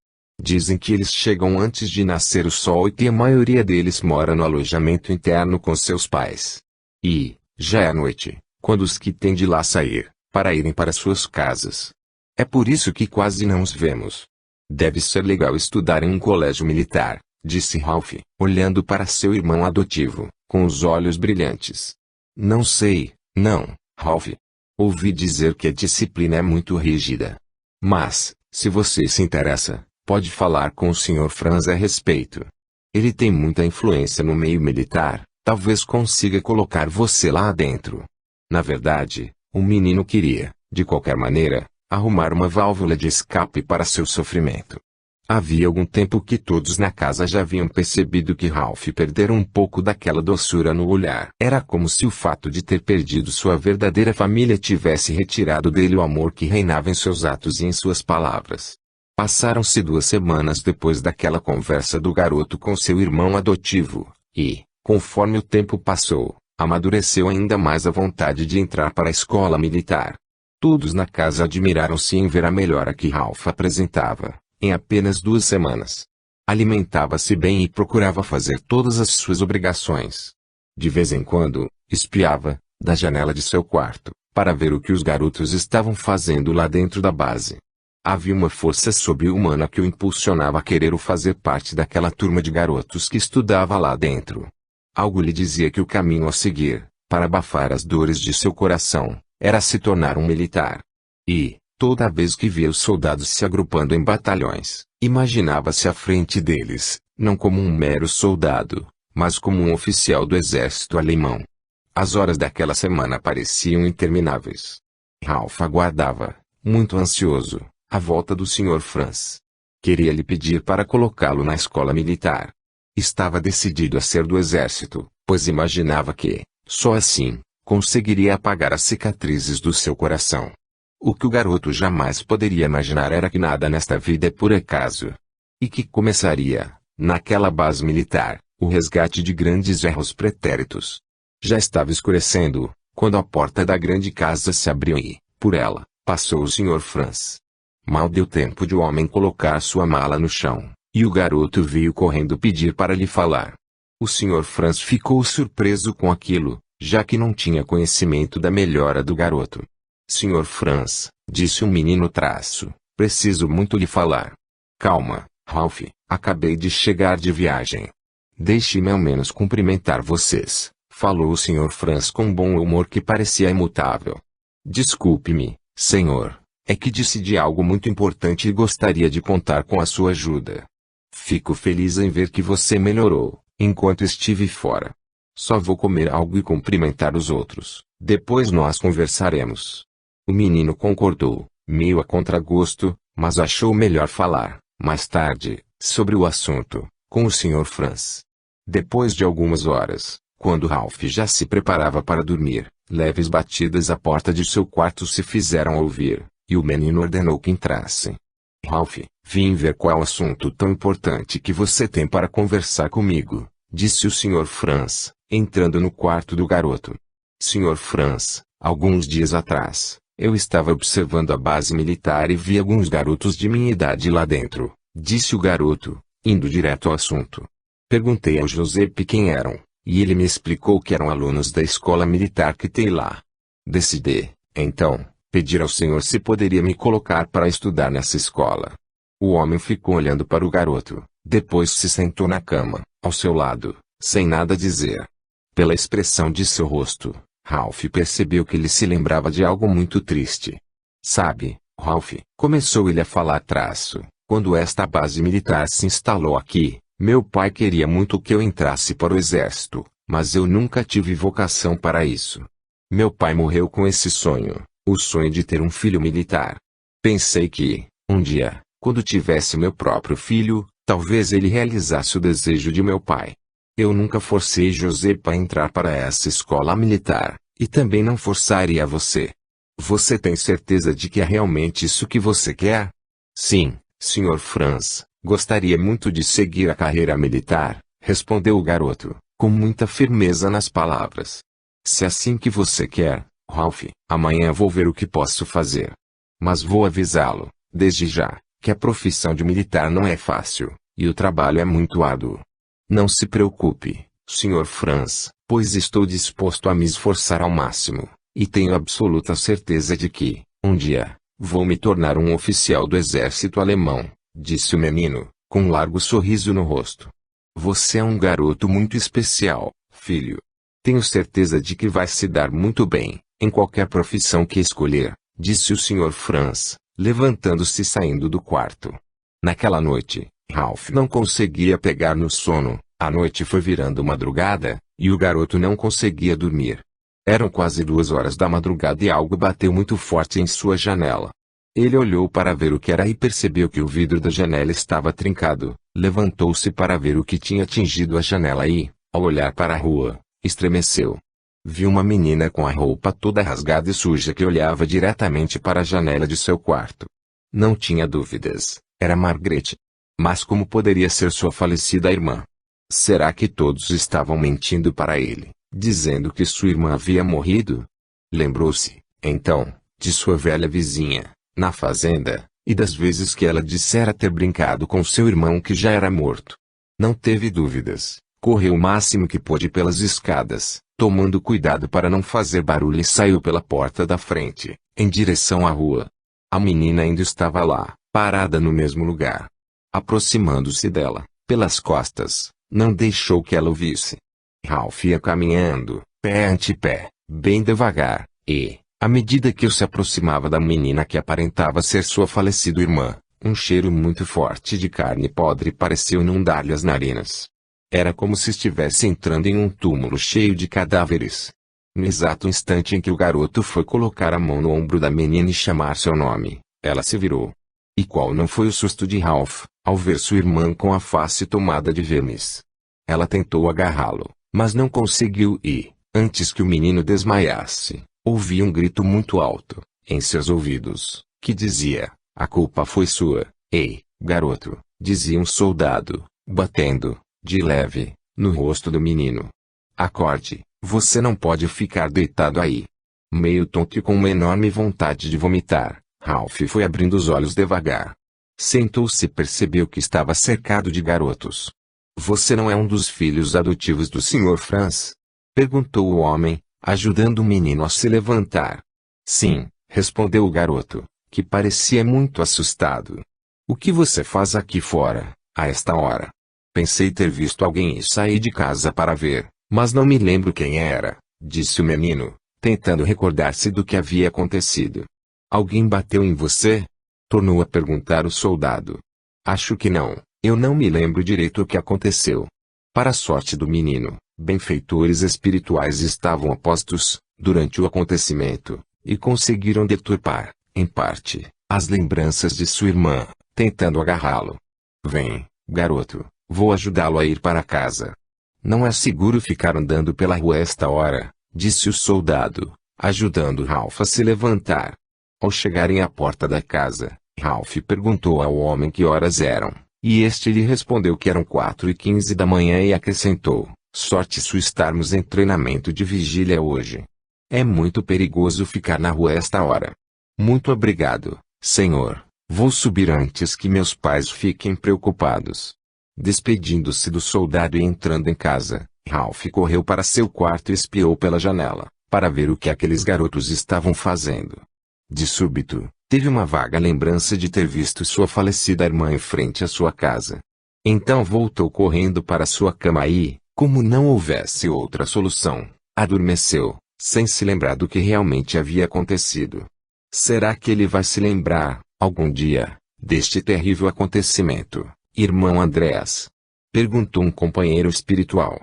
Dizem que eles chegam antes de nascer o sol e que a maioria deles mora no alojamento interno com seus pais. E, já é noite, quando os que têm de lá sair, para irem para suas casas. É por isso que quase não os vemos. Deve ser legal estudar em um colégio militar, disse Ralph, olhando para seu irmão adotivo, com os olhos brilhantes. Não sei, não, Ralph. Ouvi dizer que a disciplina é muito rígida. Mas, se você se interessa, pode falar com o Sr. Franz a respeito. Ele tem muita influência no meio militar, talvez consiga colocar você lá dentro. Na verdade, o menino queria, de qualquer maneira, arrumar uma válvula de escape para seu sofrimento. Havia algum tempo que todos na casa já haviam percebido que Ralph perdera um pouco daquela doçura no olhar. Era como se o fato de ter perdido sua verdadeira família tivesse retirado dele o amor que reinava em seus atos e em suas palavras. Passaram-se 2 semanas depois daquela conversa do garoto com seu irmão adotivo, e, conforme o tempo passou, amadureceu ainda mais a vontade de entrar para a escola militar. Todos na casa admiraram-se em ver a melhora que Ralph apresentava, em apenas 2 semanas. Alimentava-se bem e procurava fazer todas as suas obrigações. De vez em quando, espiava, da janela de seu quarto, para ver o que os garotos estavam fazendo lá dentro da base. Havia uma força sobre-humana que o impulsionava a querer fazer parte daquela turma de garotos que estudava lá dentro. Algo lhe dizia que o caminho a seguir, para abafar as dores de seu coração, era se tornar um militar. E, toda vez que via os soldados se agrupando em batalhões, imaginava-se à frente deles, não como um mero soldado, mas como um oficial do exército alemão. As horas daquela semana pareciam intermináveis. Ralph aguardava, muito ansioso, a volta do Sr. Franz. Queria lhe pedir para colocá-lo na escola militar. Estava decidido a ser do exército, pois imaginava que, só assim, conseguiria apagar as cicatrizes do seu coração. O que o garoto jamais poderia imaginar era que nada nesta vida é por acaso. E que começaria, naquela base militar, o resgate de grandes erros pretéritos. Já estava escurecendo, quando a porta da grande casa se abriu e, por ela, passou o Sr. Franz. Mal deu tempo de o homem colocar sua mala no chão, e o garoto veio correndo pedir para lhe falar. O Sr. Franz ficou surpreso com aquilo, já que não tinha conhecimento da melhora do garoto. Sr. Franz, disse o menino traço, preciso muito lhe falar. Calma, Ralph, acabei de chegar de viagem. Deixe-me ao menos cumprimentar vocês, falou o Sr. Franz com bom humor que parecia imutável. Desculpe-me, senhor, é que decidi algo muito importante e gostaria de contar com a sua ajuda. Fico feliz em ver que você melhorou, enquanto estive fora. Só vou comer algo e cumprimentar os outros, depois nós conversaremos. O menino concordou, meio a contragosto, mas achou melhor falar, mais tarde, sobre o assunto, com o Sr. Franz. Depois de algumas horas, quando Ralph já se preparava para dormir, leves batidas à porta de seu quarto se fizeram ouvir, e o menino ordenou que entrassem. Ralph, vim ver qual assunto tão importante que você tem para conversar comigo, disse o Sr. Franz, entrando no quarto do garoto. Sr. Franz, alguns dias atrás, Eu estava observando a base militar e vi alguns garotos de minha idade lá dentro, disse o garoto, indo direto ao assunto. Perguntei ao Giuseppe quem eram, e ele me explicou que eram alunos da escola militar que tem lá. Decidi, então, pedir ao senhor se poderia me colocar para estudar nessa escola. O homem ficou olhando para o garoto, depois se sentou na cama, ao seu lado, sem nada dizer. Pela expressão de seu rosto, Ralph percebeu que ele se lembrava de algo muito triste. Sabe, Ralph, começou ele a falar traço, quando esta base militar se instalou aqui, meu pai queria muito que eu entrasse para o exército, mas eu nunca tive vocação para isso. Meu pai morreu com esse sonho, o sonho de ter um filho militar. Pensei que, um dia, quando tivesse meu próprio filho, talvez ele realizasse o desejo de meu pai. Eu nunca forcei José para entrar para essa escola militar, e também não forçaria você. Você tem certeza de que é realmente isso que você quer? Sim, Sr. Franz, gostaria muito de seguir a carreira militar, respondeu o garoto, com muita firmeza nas palavras. Se é assim que você quer, Ralph, amanhã vou ver o que posso fazer. Mas vou avisá-lo, desde já, que a profissão de militar não é fácil, e o trabalho é muito árduo. Não se preocupe, Sr. Franz, pois estou disposto a me esforçar ao máximo, e tenho absoluta certeza de que, um dia, vou me tornar um oficial do exército alemão, disse o menino, com um largo sorriso no rosto. Você é um garoto muito especial, filho. Tenho certeza de que vai se dar muito bem, em qualquer profissão que escolher, disse o Sr. Franz, levantando-se e saindo do quarto. Naquela noite, Ralph não conseguia pegar no sono, a noite foi virando madrugada, e o garoto não conseguia dormir. Eram quase 2 horas da madrugada e algo bateu muito forte em sua janela. Ele olhou para ver o que era e percebeu que o vidro da janela estava trincado. Levantou-se para ver o que tinha atingido a janela e, ao olhar para a rua, estremeceu. Viu uma menina com a roupa toda rasgada e suja que olhava diretamente para a janela de seu quarto. Não tinha dúvidas, era Margaret. Mas como poderia ser sua falecida irmã? Será que todos estavam mentindo para ele, dizendo que sua irmã havia morrido? Lembrou-se, então, de sua velha vizinha, na fazenda, e das vezes que ela dissera ter brincado com seu irmão que já era morto. Não teve dúvidas, correu o máximo que pôde pelas escadas, tomando cuidado para não fazer barulho e saiu pela porta da frente, em direção à rua. A menina ainda estava lá, parada no mesmo lugar. Aproximando-se dela, pelas costas, não deixou que ela o visse. Ralph ia caminhando, pé ante pé, bem devagar, e, à medida que se aproximava da menina que aparentava ser sua falecida irmã, um cheiro muito forte de carne podre pareceu inundar-lhe as narinas. Era como se estivesse entrando em um túmulo cheio de cadáveres. No exato instante em que o garoto foi colocar a mão no ombro da menina e chamar seu nome, ela se virou. E qual não foi o susto de Ralph, ao ver sua irmã com a face tomada de vermes. Ela tentou agarrá-lo, mas não conseguiu e, antes que o menino desmaiasse, ouviu um grito muito alto, em seus ouvidos, que dizia, a culpa foi sua. Ei, garoto, dizia um soldado, batendo, de leve, no rosto do menino. Acorde, você não pode ficar deitado aí. Meio tonto e com uma enorme vontade de vomitar, Ralph foi abrindo os olhos devagar. Sentou-se e percebeu que estava cercado de garotos. Você não é um dos filhos adotivos do Sr. Franz? Perguntou o homem, ajudando o menino a se levantar. Sim, respondeu o garoto, que parecia muito assustado. O que você faz aqui fora, a esta hora? Pensei ter visto alguém e saí de casa para ver, mas não me lembro quem era, disse o menino, tentando recordar-se do que havia acontecido. Alguém bateu em você? Tornou a perguntar o soldado. Acho que não, eu não me lembro direito o que aconteceu. Para a sorte do menino, benfeitores espirituais estavam a postos, durante o acontecimento, e conseguiram deturpar, em parte, as lembranças de sua irmã, tentando agarrá-lo. Vem, garoto, vou ajudá-lo a ir para casa. Não é seguro ficar andando pela rua esta hora, disse o soldado, ajudando Ralph a se levantar. Ao chegarem à porta da casa, Ralph perguntou ao homem que horas eram, e este lhe respondeu que eram 4h15 da manhã e acrescentou, sorte sua estarmos em treinamento de vigília hoje. É muito perigoso ficar na rua esta hora. Muito obrigado, senhor. Vou subir antes que meus pais fiquem preocupados. Despedindo-se do soldado e entrando em casa, Ralph correu para seu quarto e espiou pela janela, para ver o que aqueles garotos estavam fazendo. De súbito, teve uma vaga lembrança de ter visto sua falecida irmã em frente à sua casa. Então voltou correndo para sua cama e, como não houvesse outra solução, adormeceu, sem se lembrar do que realmente havia acontecido. Será que ele vai se lembrar, algum dia, deste terrível acontecimento, irmão Andreas? Perguntou um companheiro espiritual.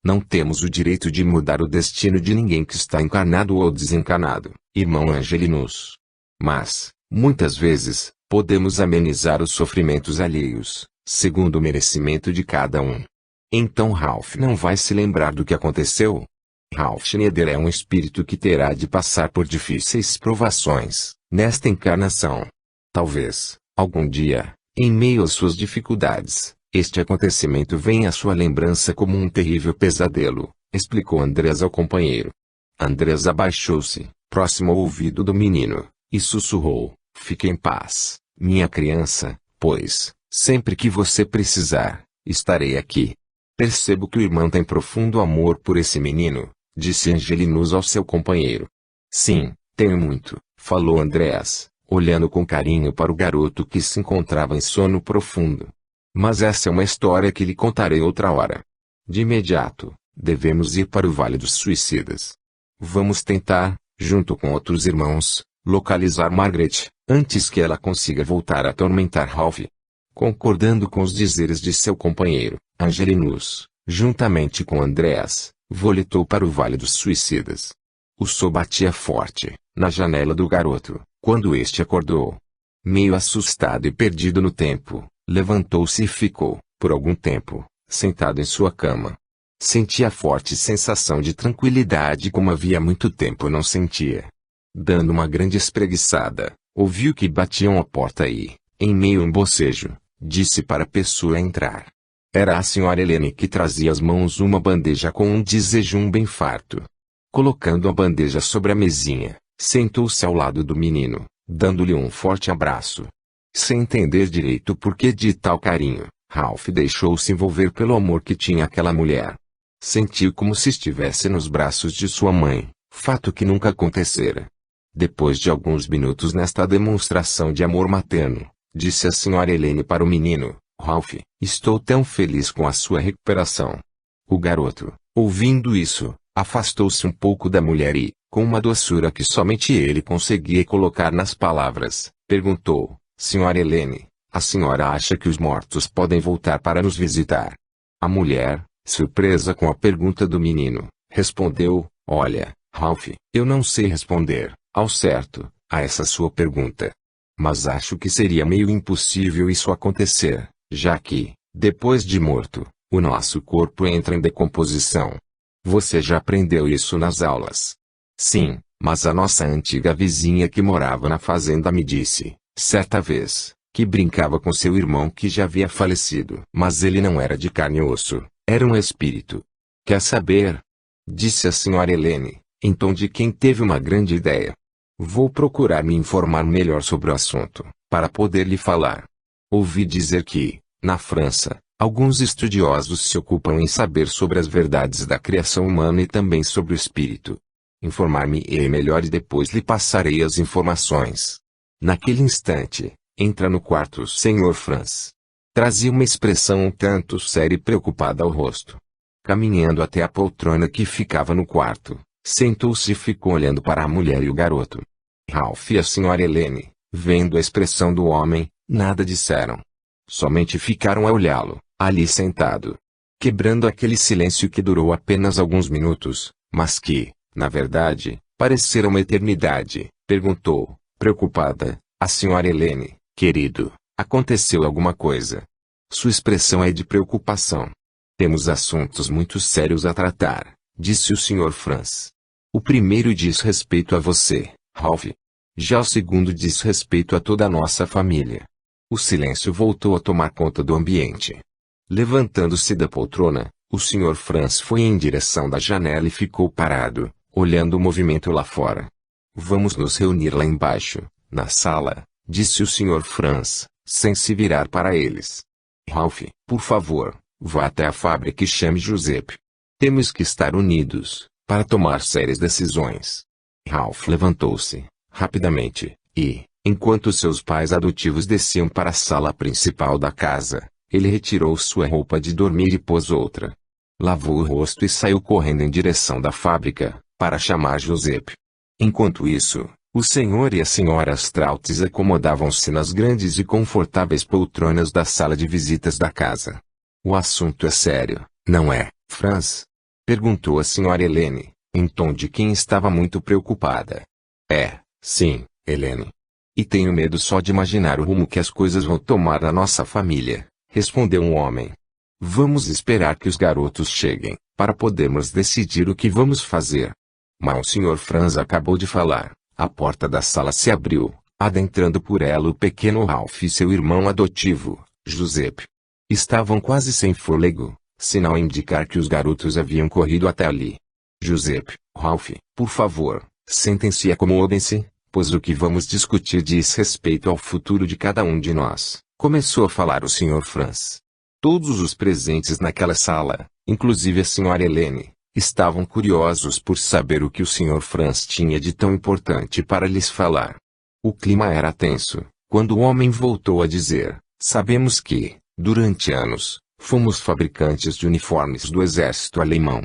Não temos o direito de mudar o destino de ninguém que está encarnado ou desencarnado, irmão Angelinus. Mas, muitas vezes, podemos amenizar os sofrimentos alheios, segundo o merecimento de cada um. Então Ralph não vai se lembrar do que aconteceu? Ralph Schneider é um espírito que terá de passar por difíceis provações, nesta encarnação. Talvez, algum dia, em meio às suas dificuldades, este acontecimento venha à sua lembrança como um terrível pesadelo, explicou Andreas ao companheiro. Andreas abaixou-se, próximo ao ouvido do menino, e sussurrou: fique em paz, minha criança, pois, sempre que você precisar, estarei aqui. Percebo que o irmão tem profundo amor por esse menino, disse Angelinus ao seu companheiro. Sim, tenho muito, falou Andreas, olhando com carinho para o garoto que se encontrava em sono profundo. Mas essa é uma história que lhe contarei outra hora. De imediato, devemos ir para o Vale dos Suicidas. Vamos tentar, junto com outros irmãos, localizar Margaret, antes que ela consiga voltar a atormentar Ralph. Concordando com os dizeres de seu companheiro, Angelinus, juntamente com Andreas, voletou para o Vale dos Suicidas. O sol batia forte, na janela do garoto, quando este acordou. Meio assustado e perdido no tempo, levantou-se e ficou, por algum tempo, sentado em sua cama. Sentia forte sensação de tranquilidade como havia muito tempo não sentia. Dando uma grande espreguiçada, ouviu que batiam à porta e, em meio a um bocejo, disse para a pessoa entrar. Era a senhora Helene que trazia às mãos uma bandeja com um desejum bem farto. Colocando a bandeja sobre a mesinha, sentou-se ao lado do menino, dando-lhe um forte abraço. Sem entender direito o porquê de tal carinho, Ralph deixou-se envolver pelo amor que tinha aquela mulher. Sentiu como se estivesse nos braços de sua mãe, fato que nunca acontecera. Depois de alguns minutos nesta demonstração de amor materno, disse a senhora Helene para o menino: Ralph, estou tão feliz com a sua recuperação. O garoto, ouvindo isso, afastou-se um pouco da mulher e, com uma doçura que somente ele conseguia colocar nas palavras, perguntou: senhora Helene, a senhora acha que os mortos podem voltar para nos visitar? A mulher, surpresa com a pergunta do menino, respondeu: olha, Ralph, eu não sei responder, ao certo, a essa sua pergunta. Mas acho que seria meio impossível isso acontecer, já que, depois de morto, o nosso corpo entra em decomposição. Você já aprendeu isso nas aulas? Sim, mas a nossa antiga vizinha que morava na fazenda me disse, certa vez, que brincava com seu irmão que já havia falecido. Mas ele não era de carne e osso, era um espírito. Quer saber? Disse a senhora Helene, em tom de quem teve uma grande ideia. Vou procurar me informar melhor sobre o assunto, para poder lhe falar. Ouvi dizer que, na França, alguns estudiosos se ocupam em saber sobre as verdades da criação humana e também sobre o espírito. Informar-me-ei melhor e depois lhe passarei as informações. Naquele instante, entra no quarto o Sr. Franz. Trazia uma expressão um tanto séria e preocupada ao rosto. Caminhando até a poltrona que ficava no quarto, sentou-se e ficou olhando para a mulher e o garoto. Ralph e a senhora Helene, vendo a expressão do homem, nada disseram. Somente ficaram a olhá-lo, ali sentado. Quebrando aquele silêncio que durou apenas alguns minutos, mas que, na verdade, parecera uma eternidade, perguntou, preocupada, a senhora Helene: querido, aconteceu alguma coisa? Sua expressão é de preocupação. Temos assuntos muito sérios a tratar, disse o Sr. Franz. O primeiro diz respeito a você, Ralph. Já o segundo diz respeito a toda a nossa família. O silêncio voltou a tomar conta do ambiente. Levantando-se da poltrona, o Sr. Franz foi em direção da janela e ficou parado, olhando o movimento lá fora. Vamos nos reunir lá embaixo, na sala, disse o Sr. Franz, sem se virar para eles. Ralph, por favor, vá até a fábrica e chame Giuseppe. Temos que estar unidos, para tomar sérias decisões. Ralph levantou-se, rapidamente, e, enquanto seus pais adotivos desciam para a sala principal da casa, ele retirou sua roupa de dormir e pôs outra. Lavou o rosto e saiu correndo em direção da fábrica, para chamar Giuseppe. Enquanto isso, o senhor e a senhora Strautz acomodavam-se nas grandes e confortáveis poltronas da sala de visitas da casa. O assunto é sério, não é, Franz? Perguntou a senhora Helene, em tom de quem estava muito preocupada. É, sim, Helene. E tenho medo só de imaginar o rumo que as coisas vão tomar na nossa família, respondeu um homem. Vamos esperar que os garotos cheguem, para podermos decidir o que vamos fazer. Mas o Sr. Franz acabou de falar, a porta da sala se abriu, adentrando por ela o pequeno Ralph e seu irmão adotivo, Giuseppe. Estavam quase sem fôlego, sinal a indicar que os garotos haviam corrido até ali. Giuseppe, Ralph, por favor, sentem-se e acomodem-se, pois o que vamos discutir diz respeito ao futuro de cada um de nós, começou a falar o Sr. Franz. Todos os presentes naquela sala, inclusive a senhora Helene, estavam curiosos por saber o que o Sr. Franz tinha de tão importante para lhes falar. O clima era tenso, quando o homem voltou a dizer, sabemos que, durante anos, fomos fabricantes de uniformes do exército alemão.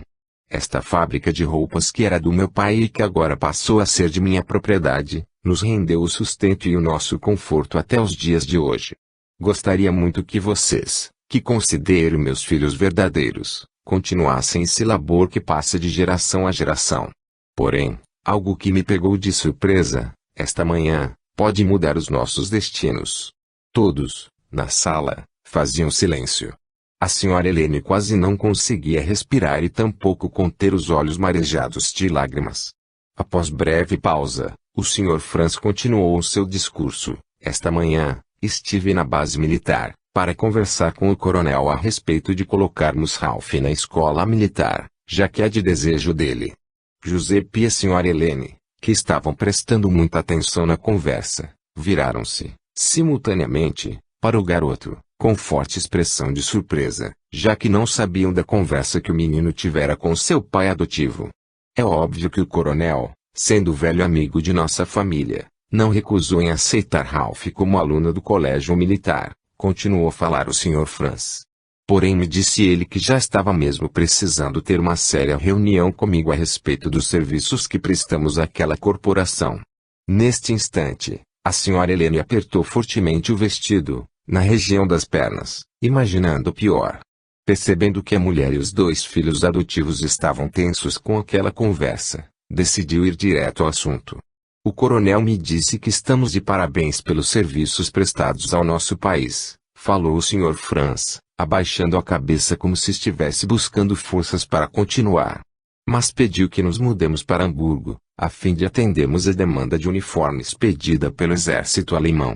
Esta fábrica de roupas que era do meu pai e que agora passou a ser de minha propriedade, nos rendeu o sustento e o nosso conforto até os dias de hoje. Gostaria muito que vocês, que considero meus filhos verdadeiros, continuassem esse labor que passa de geração a geração. Porém, algo que me pegou de surpresa, esta manhã, pode mudar os nossos destinos. Todos, na sala, faziam silêncio. A senhora Helene quase não conseguia respirar e tampouco conter os olhos marejados de lágrimas. Após breve pausa, o Sr. Franz continuou o seu discurso. Esta manhã, estive na base militar, para conversar com o coronel a respeito de colocarmos Ralph na escola militar, já que é de desejo dele. Giuseppe e a senhora Helene, que estavam prestando muita atenção na conversa, viraram-se, simultaneamente, para o garoto, com forte expressão de surpresa, já que não sabiam da conversa que o menino tivera com seu pai adotivo. É óbvio que o coronel, sendo velho amigo de nossa família, não recusou em aceitar Ralph como aluno do colégio militar. Continuou a falar o Sr. Franz. Porém me disse ele que já estava mesmo precisando ter uma séria reunião comigo a respeito dos serviços que prestamos àquela corporação. Neste instante, a senhora Helene apertou fortemente o vestido, na região das pernas, imaginando o pior. Percebendo que a mulher e os dois filhos adotivos estavam tensos com aquela conversa, decidiu ir direto ao assunto. O coronel me disse que estamos de parabéns pelos serviços prestados ao nosso país, falou o Sr. Franz, abaixando a cabeça como se estivesse buscando forças para continuar. Mas pediu que nos mudemos para Hamburgo, a fim de atendermos a demanda de uniformes pedida pelo exército alemão.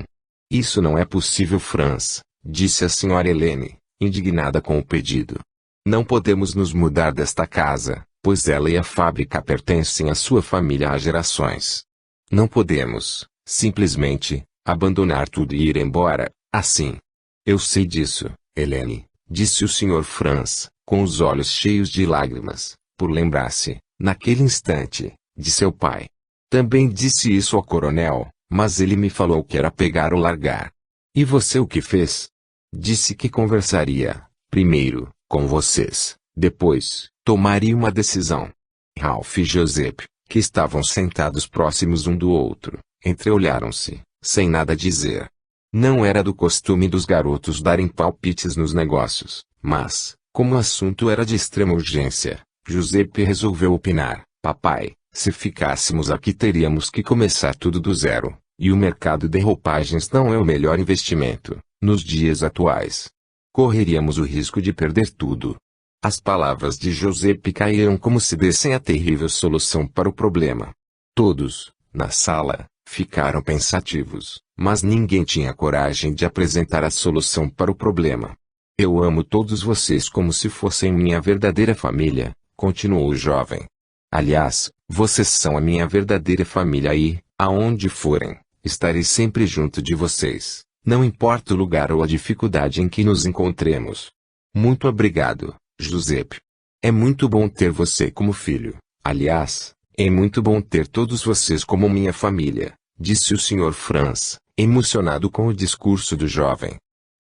Isso não é possível, Franz, disse a senhora Helene, indignada com o pedido. Não podemos nos mudar desta casa, pois ela e a fábrica pertencem à sua família há gerações. Não podemos, simplesmente, abandonar tudo e ir embora, assim. Eu sei disso, Helene, disse o Sr. Franz, com os olhos cheios de lágrimas, por lembrar-se, naquele instante, de seu pai. Também disse isso ao coronel, mas ele me falou que era pegar ou largar. E você o que fez? Disse que conversaria, primeiro, com vocês, depois, tomaria uma decisão. Ralph e Giuseppe, que estavam sentados próximos um do outro, entreolharam-se, sem nada dizer. Não era do costume dos garotos darem palpites nos negócios, mas, como o assunto era de extrema urgência, Giuseppe resolveu opinar. Papai, se ficássemos aqui teríamos que começar tudo do zero, e o mercado de roupagens não é o melhor investimento, nos dias atuais. Correríamos o risco de perder tudo. As palavras de Giuseppe caíram como se dessem a terrível solução para o problema. Todos, na sala, ficaram pensativos, mas ninguém tinha coragem de apresentar a solução para o problema. Eu amo todos vocês como se fossem minha verdadeira família, continuou o jovem. Aliás, Vocês são a minha verdadeira família e, aonde forem, estarei sempre junto de vocês, não importa o lugar ou a dificuldade em que nos encontremos. Muito obrigado, Giuseppe. É muito bom ter você como filho. Aliás, é muito bom ter todos vocês como minha família, disse o Sr. Franz, emocionado com o discurso do jovem.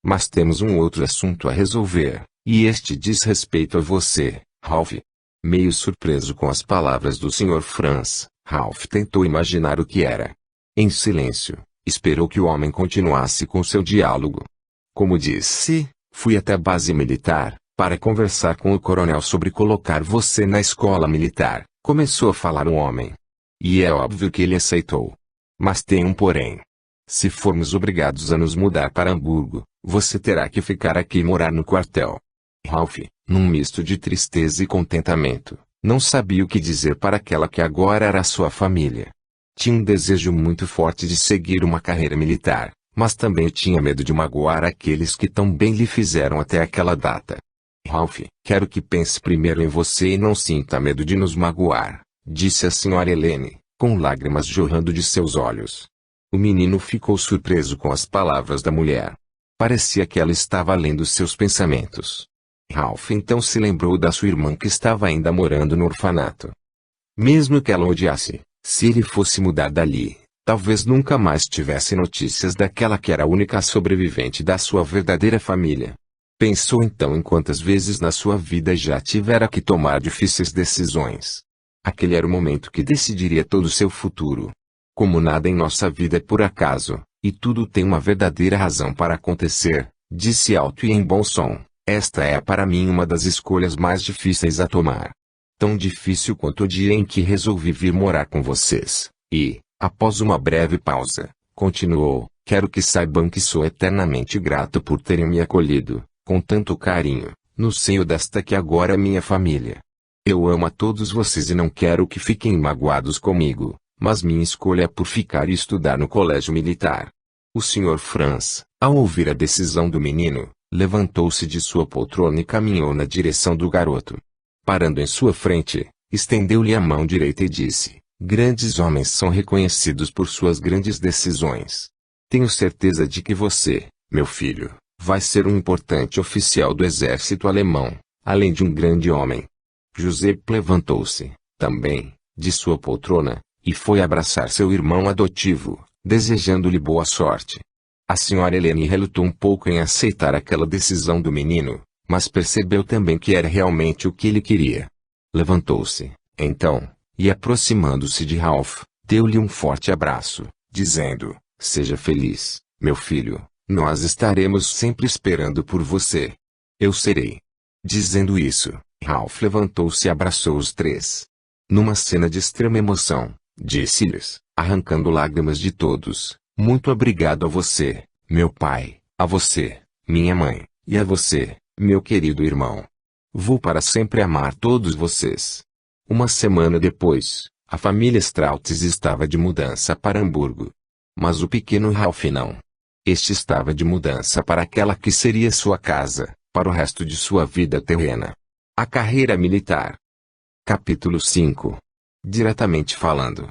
Mas temos um outro assunto a resolver, e este diz respeito a você, Ralph. Meio surpreso com as palavras do Sr. Franz, Ralph tentou imaginar o que era. Em silêncio, esperou que o homem continuasse com seu diálogo. Como disse, fui até a base militar, para conversar com o coronel sobre colocar você na escola militar, começou a falar o homem. E é óbvio que ele aceitou. Mas tem um porém. Se formos obrigados a nos mudar para Hamburgo, você terá que ficar aqui e morar no quartel. Ralph, num misto de tristeza e contentamento, não sabia o que dizer para aquela que agora era sua família. Tinha um desejo muito forte de seguir uma carreira militar, mas também tinha medo de magoar aqueles que tão bem lhe fizeram até aquela data. Ralph, quero que pense primeiro em você e não sinta medo de nos magoar, disse a Sra. Helene, com lágrimas jorrando de seus olhos. O menino ficou surpreso com as palavras da mulher. Parecia que ela estava lendo seus pensamentos. Ralph então se lembrou da sua irmã que estava ainda morando no orfanato. Mesmo que ela odiasse, se ele fosse mudar dali, talvez nunca mais tivesse notícias daquela que era a única sobrevivente da sua verdadeira família. Pensou então em quantas vezes na sua vida já tivera que tomar difíceis decisões. Aquele era o momento que decidiria todo o seu futuro. Como nada em nossa vida é por acaso, e tudo tem uma verdadeira razão para acontecer, disse alto e em bom som, esta é para mim uma das escolhas mais difíceis a tomar. Tão difícil quanto o dia em que resolvi vir morar com vocês, e, após uma breve pausa, continuou, quero que saibam que sou eternamente grato por terem me acolhido, com tanto carinho, no seio desta que agora é minha família. Eu amo a todos vocês e não quero que fiquem magoados comigo, mas minha escolha é por ficar e estudar no colégio militar. O Sr. Franz, ao ouvir a decisão do menino, levantou-se de sua poltrona e caminhou na direção do garoto. Parando em sua frente, estendeu-lhe a mão direita e disse, grandes homens são reconhecidos por suas grandes decisões. Tenho certeza de que você, meu filho, vai ser um importante oficial do exército alemão, além de um grande homem. Giuseppe levantou-se, também, de sua poltrona, e foi abraçar seu irmão adotivo, desejando-lhe boa sorte. A Sra. Helene relutou um pouco em aceitar aquela decisão do menino, mas percebeu também que era realmente o que ele queria. Levantou-se, então, e aproximando-se de Ralph, deu-lhe um forte abraço, dizendo, seja feliz, meu filho, nós estaremos sempre esperando por você. Eu serei. Dizendo isso, Ralph levantou-se e abraçou os três. Numa cena de extrema emoção, disse-lhes, arrancando lágrimas de todos, muito obrigado a você, meu pai, a você, minha mãe, e a você, meu querido irmão. Vou para sempre amar todos vocês. Uma semana depois, a família Strautz estava de mudança para Hamburgo. Mas o pequeno Ralph não. Este estava de mudança para aquela que seria sua casa, para o resto de sua vida terrena. A carreira militar. Capítulo 5. Diretamente falando.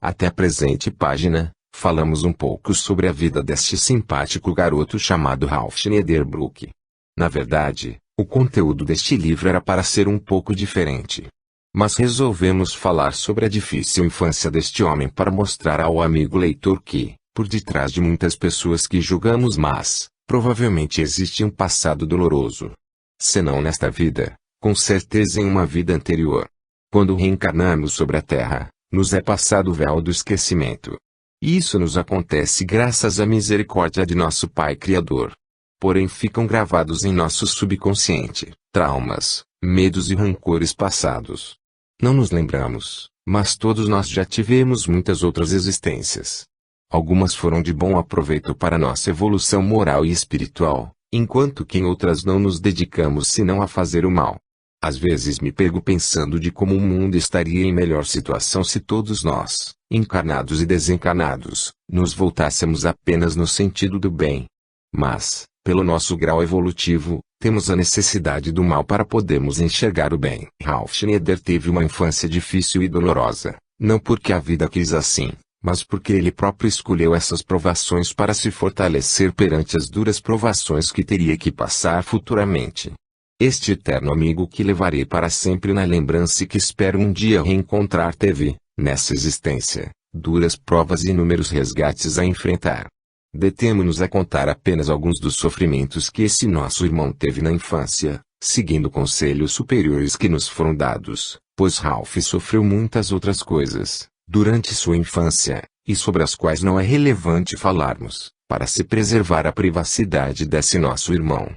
Até a presente página, falamos um pouco sobre a vida deste simpático garoto chamado Ralph Schneiderbruck. Na verdade, o conteúdo deste livro era para ser um pouco diferente. Mas resolvemos falar sobre a difícil infância deste homem para mostrar ao amigo leitor que, por detrás de muitas pessoas que julgamos más, provavelmente existe um passado doloroso. Se não nesta vida, com certeza em uma vida anterior. Quando reencarnamos sobre a Terra, nos é passado o véu do esquecimento. E isso nos acontece graças à misericórdia de nosso Pai Criador. Porém ficam gravados em nosso subconsciente, traumas, medos e rancores passados. Não nos lembramos, mas todos nós já tivemos muitas outras existências. Algumas foram de bom aproveito para nossa evolução moral e espiritual, enquanto que em outras não nos dedicamos senão a fazer o mal. Às vezes me pego pensando de como o mundo estaria em melhor situação se todos nós, encarnados e desencarnados, nos voltássemos apenas no sentido do bem. Mas, pelo nosso grau evolutivo, Temos a necessidade do mal para podermos enxergar o bem. Ralph Schneider teve uma infância difícil e dolorosa, não porque a vida quis assim, mas porque ele próprio escolheu essas provações para se fortalecer perante as duras provações que teria que passar futuramente. Este eterno amigo que levarei para sempre na lembrança e que espero um dia reencontrar teve, nessa existência, duras provas e inúmeros resgates a enfrentar. Detemo-nos a contar apenas alguns dos sofrimentos que esse nosso irmão teve na infância, seguindo conselhos superiores que nos foram dados, pois Ralph sofreu muitas outras coisas, durante sua infância, e sobre as quais não é relevante falarmos, para se preservar a privacidade desse nosso irmão.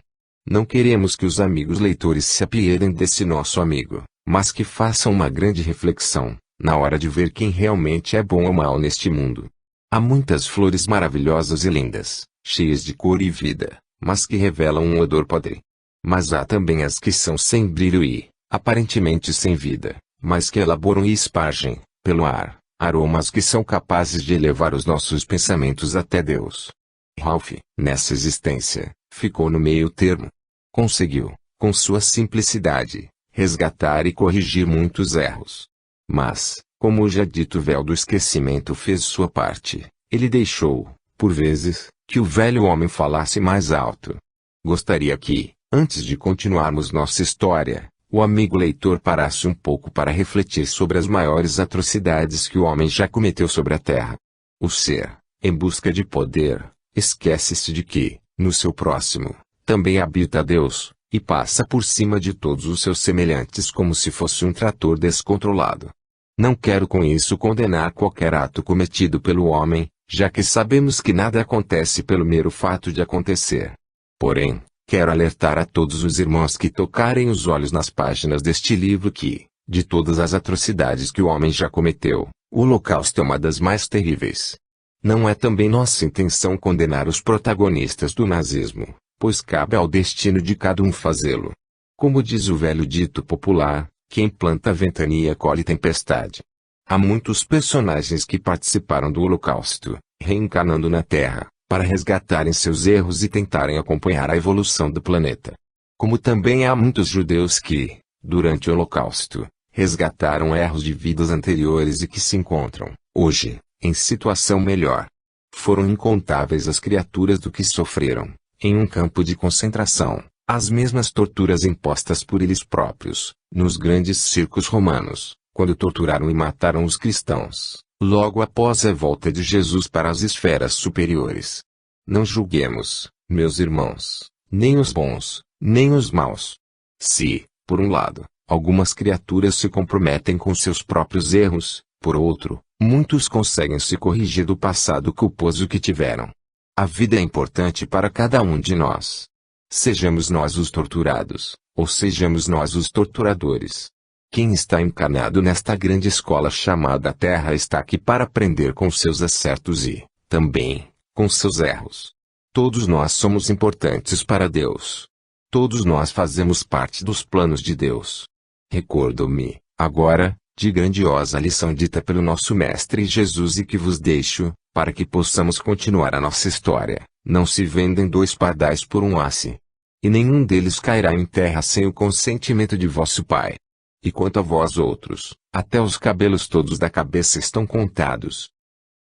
Não queremos que os amigos leitores se apiedem desse nosso amigo, mas que façam uma grande reflexão, na hora de ver quem realmente é bom ou mal neste mundo. Há muitas flores maravilhosas e lindas, cheias de cor e vida, mas que revelam um odor podre. Mas há também as que são sem brilho e, aparentemente sem vida, mas que elaboram e espargem, pelo ar, aromas que são capazes de elevar os nossos pensamentos até Deus. Ralph, nessa existência, ficou no meio termo. Conseguiu, com sua simplicidade, resgatar e corrigir muitos erros. Mas, como já dito, o véu do esquecimento fez sua parte. Ele deixou, por vezes, que o velho homem falasse mais alto. Gostaria que, antes de continuarmos nossa história, o amigo leitor parasse um pouco para refletir sobre as maiores atrocidades que o homem já cometeu sobre a terra. O ser, em busca de poder, esquece-se de que, no seu próximo, também habita Deus, e passa por cima de todos os seus semelhantes como se fosse um trator descontrolado. Não quero com isso condenar qualquer ato cometido pelo homem, já que sabemos que nada acontece pelo mero fato de acontecer. Porém, quero alertar a todos os irmãos que tocarem os olhos nas páginas deste livro que, de todas as atrocidades que o homem já cometeu, o Holocausto é uma das mais terríveis. Não é também nossa intenção condenar os protagonistas do nazismo, pois cabe ao destino de cada um fazê-lo. Como diz o velho dito popular, quem planta ventania colhe tempestade. Há muitos personagens que participaram do Holocausto, reencarnando na Terra, para resgatarem seus erros e tentarem acompanhar a evolução do planeta. Como também há muitos judeus que, durante o Holocausto, resgataram erros de vidas anteriores e que se encontram, hoje, em situação melhor. Foram incontáveis as criaturas do que sofreram, em um campo de concentração, as mesmas torturas impostas por eles próprios, nos grandes circos romanos, quando torturaram e mataram os cristãos, logo após a volta de Jesus para as esferas superiores. Não julguemos, meus irmãos, nem os bons, nem os maus. Se, por um lado, algumas criaturas se comprometem com seus próprios erros, por outro, muitos conseguem se corrigir do passado culposo que tiveram. A vida é importante para cada um de nós. Sejamos nós os torturados, ou sejamos nós os torturadores. Quem está encarnado nesta grande escola chamada Terra está aqui para aprender com seus acertos e, também, com seus erros. Todos nós somos importantes para Deus. Todos nós fazemos parte dos planos de Deus. Recordo-me, agora, de grandiosa lição dita pelo nosso Mestre Jesus e que vos deixo, para que possamos continuar a nossa história. Não se vendem dois pardais por um asse. E nenhum deles cairá em terra sem o consentimento de vosso Pai. E quanto a vós outros, até os cabelos todos da cabeça estão contados.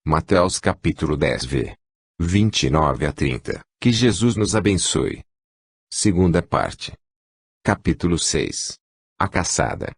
Mateus capítulo 10 29 a 30. Que Jesus nos abençoe. Segunda parte. Capítulo 6. A caçada.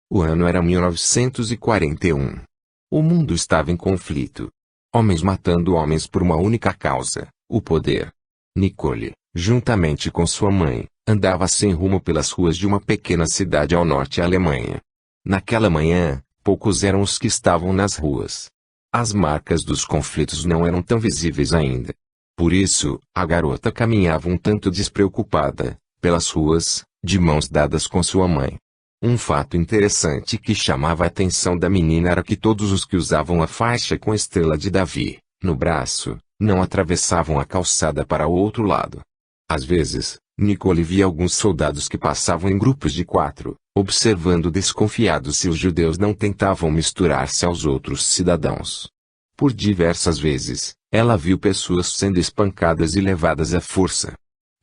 O ano era 1941. O mundo estava em conflito. Homens matando homens por uma única causa, o poder. Nicole, juntamente com sua mãe, andava sem rumo pelas ruas de uma pequena cidade ao norte da Alemanha. Naquela manhã, poucos eram os que estavam nas ruas. As marcas dos conflitos não eram tão visíveis ainda. Por isso, a garota caminhava um tanto despreocupada, pelas ruas, de mãos dadas com sua mãe. Um fato interessante que chamava a atenção da menina era que todos os que usavam a faixa com a estrela de Davi, no braço, não atravessavam a calçada para o outro lado. Às vezes, Nicole via alguns soldados que passavam em grupos de 4, observando desconfiados se os judeus não tentavam misturar-se aos outros cidadãos. Por diversas vezes, ela viu pessoas sendo espancadas e levadas à força.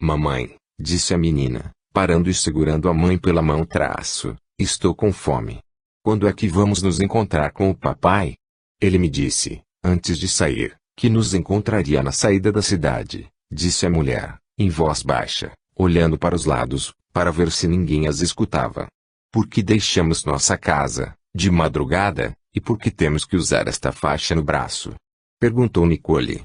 Mamãe, disse a menina, parando e segurando a mãe pela mão. Estou com fome. Quando é que vamos nos encontrar com o papai? Ele me disse, antes de sair, que nos encontraria na saída da cidade, disse a mulher, em voz baixa, olhando para os lados, para ver se ninguém as escutava. Por que deixamos nossa casa, de madrugada, e por que temos que usar esta faixa no braço? Perguntou Nicole.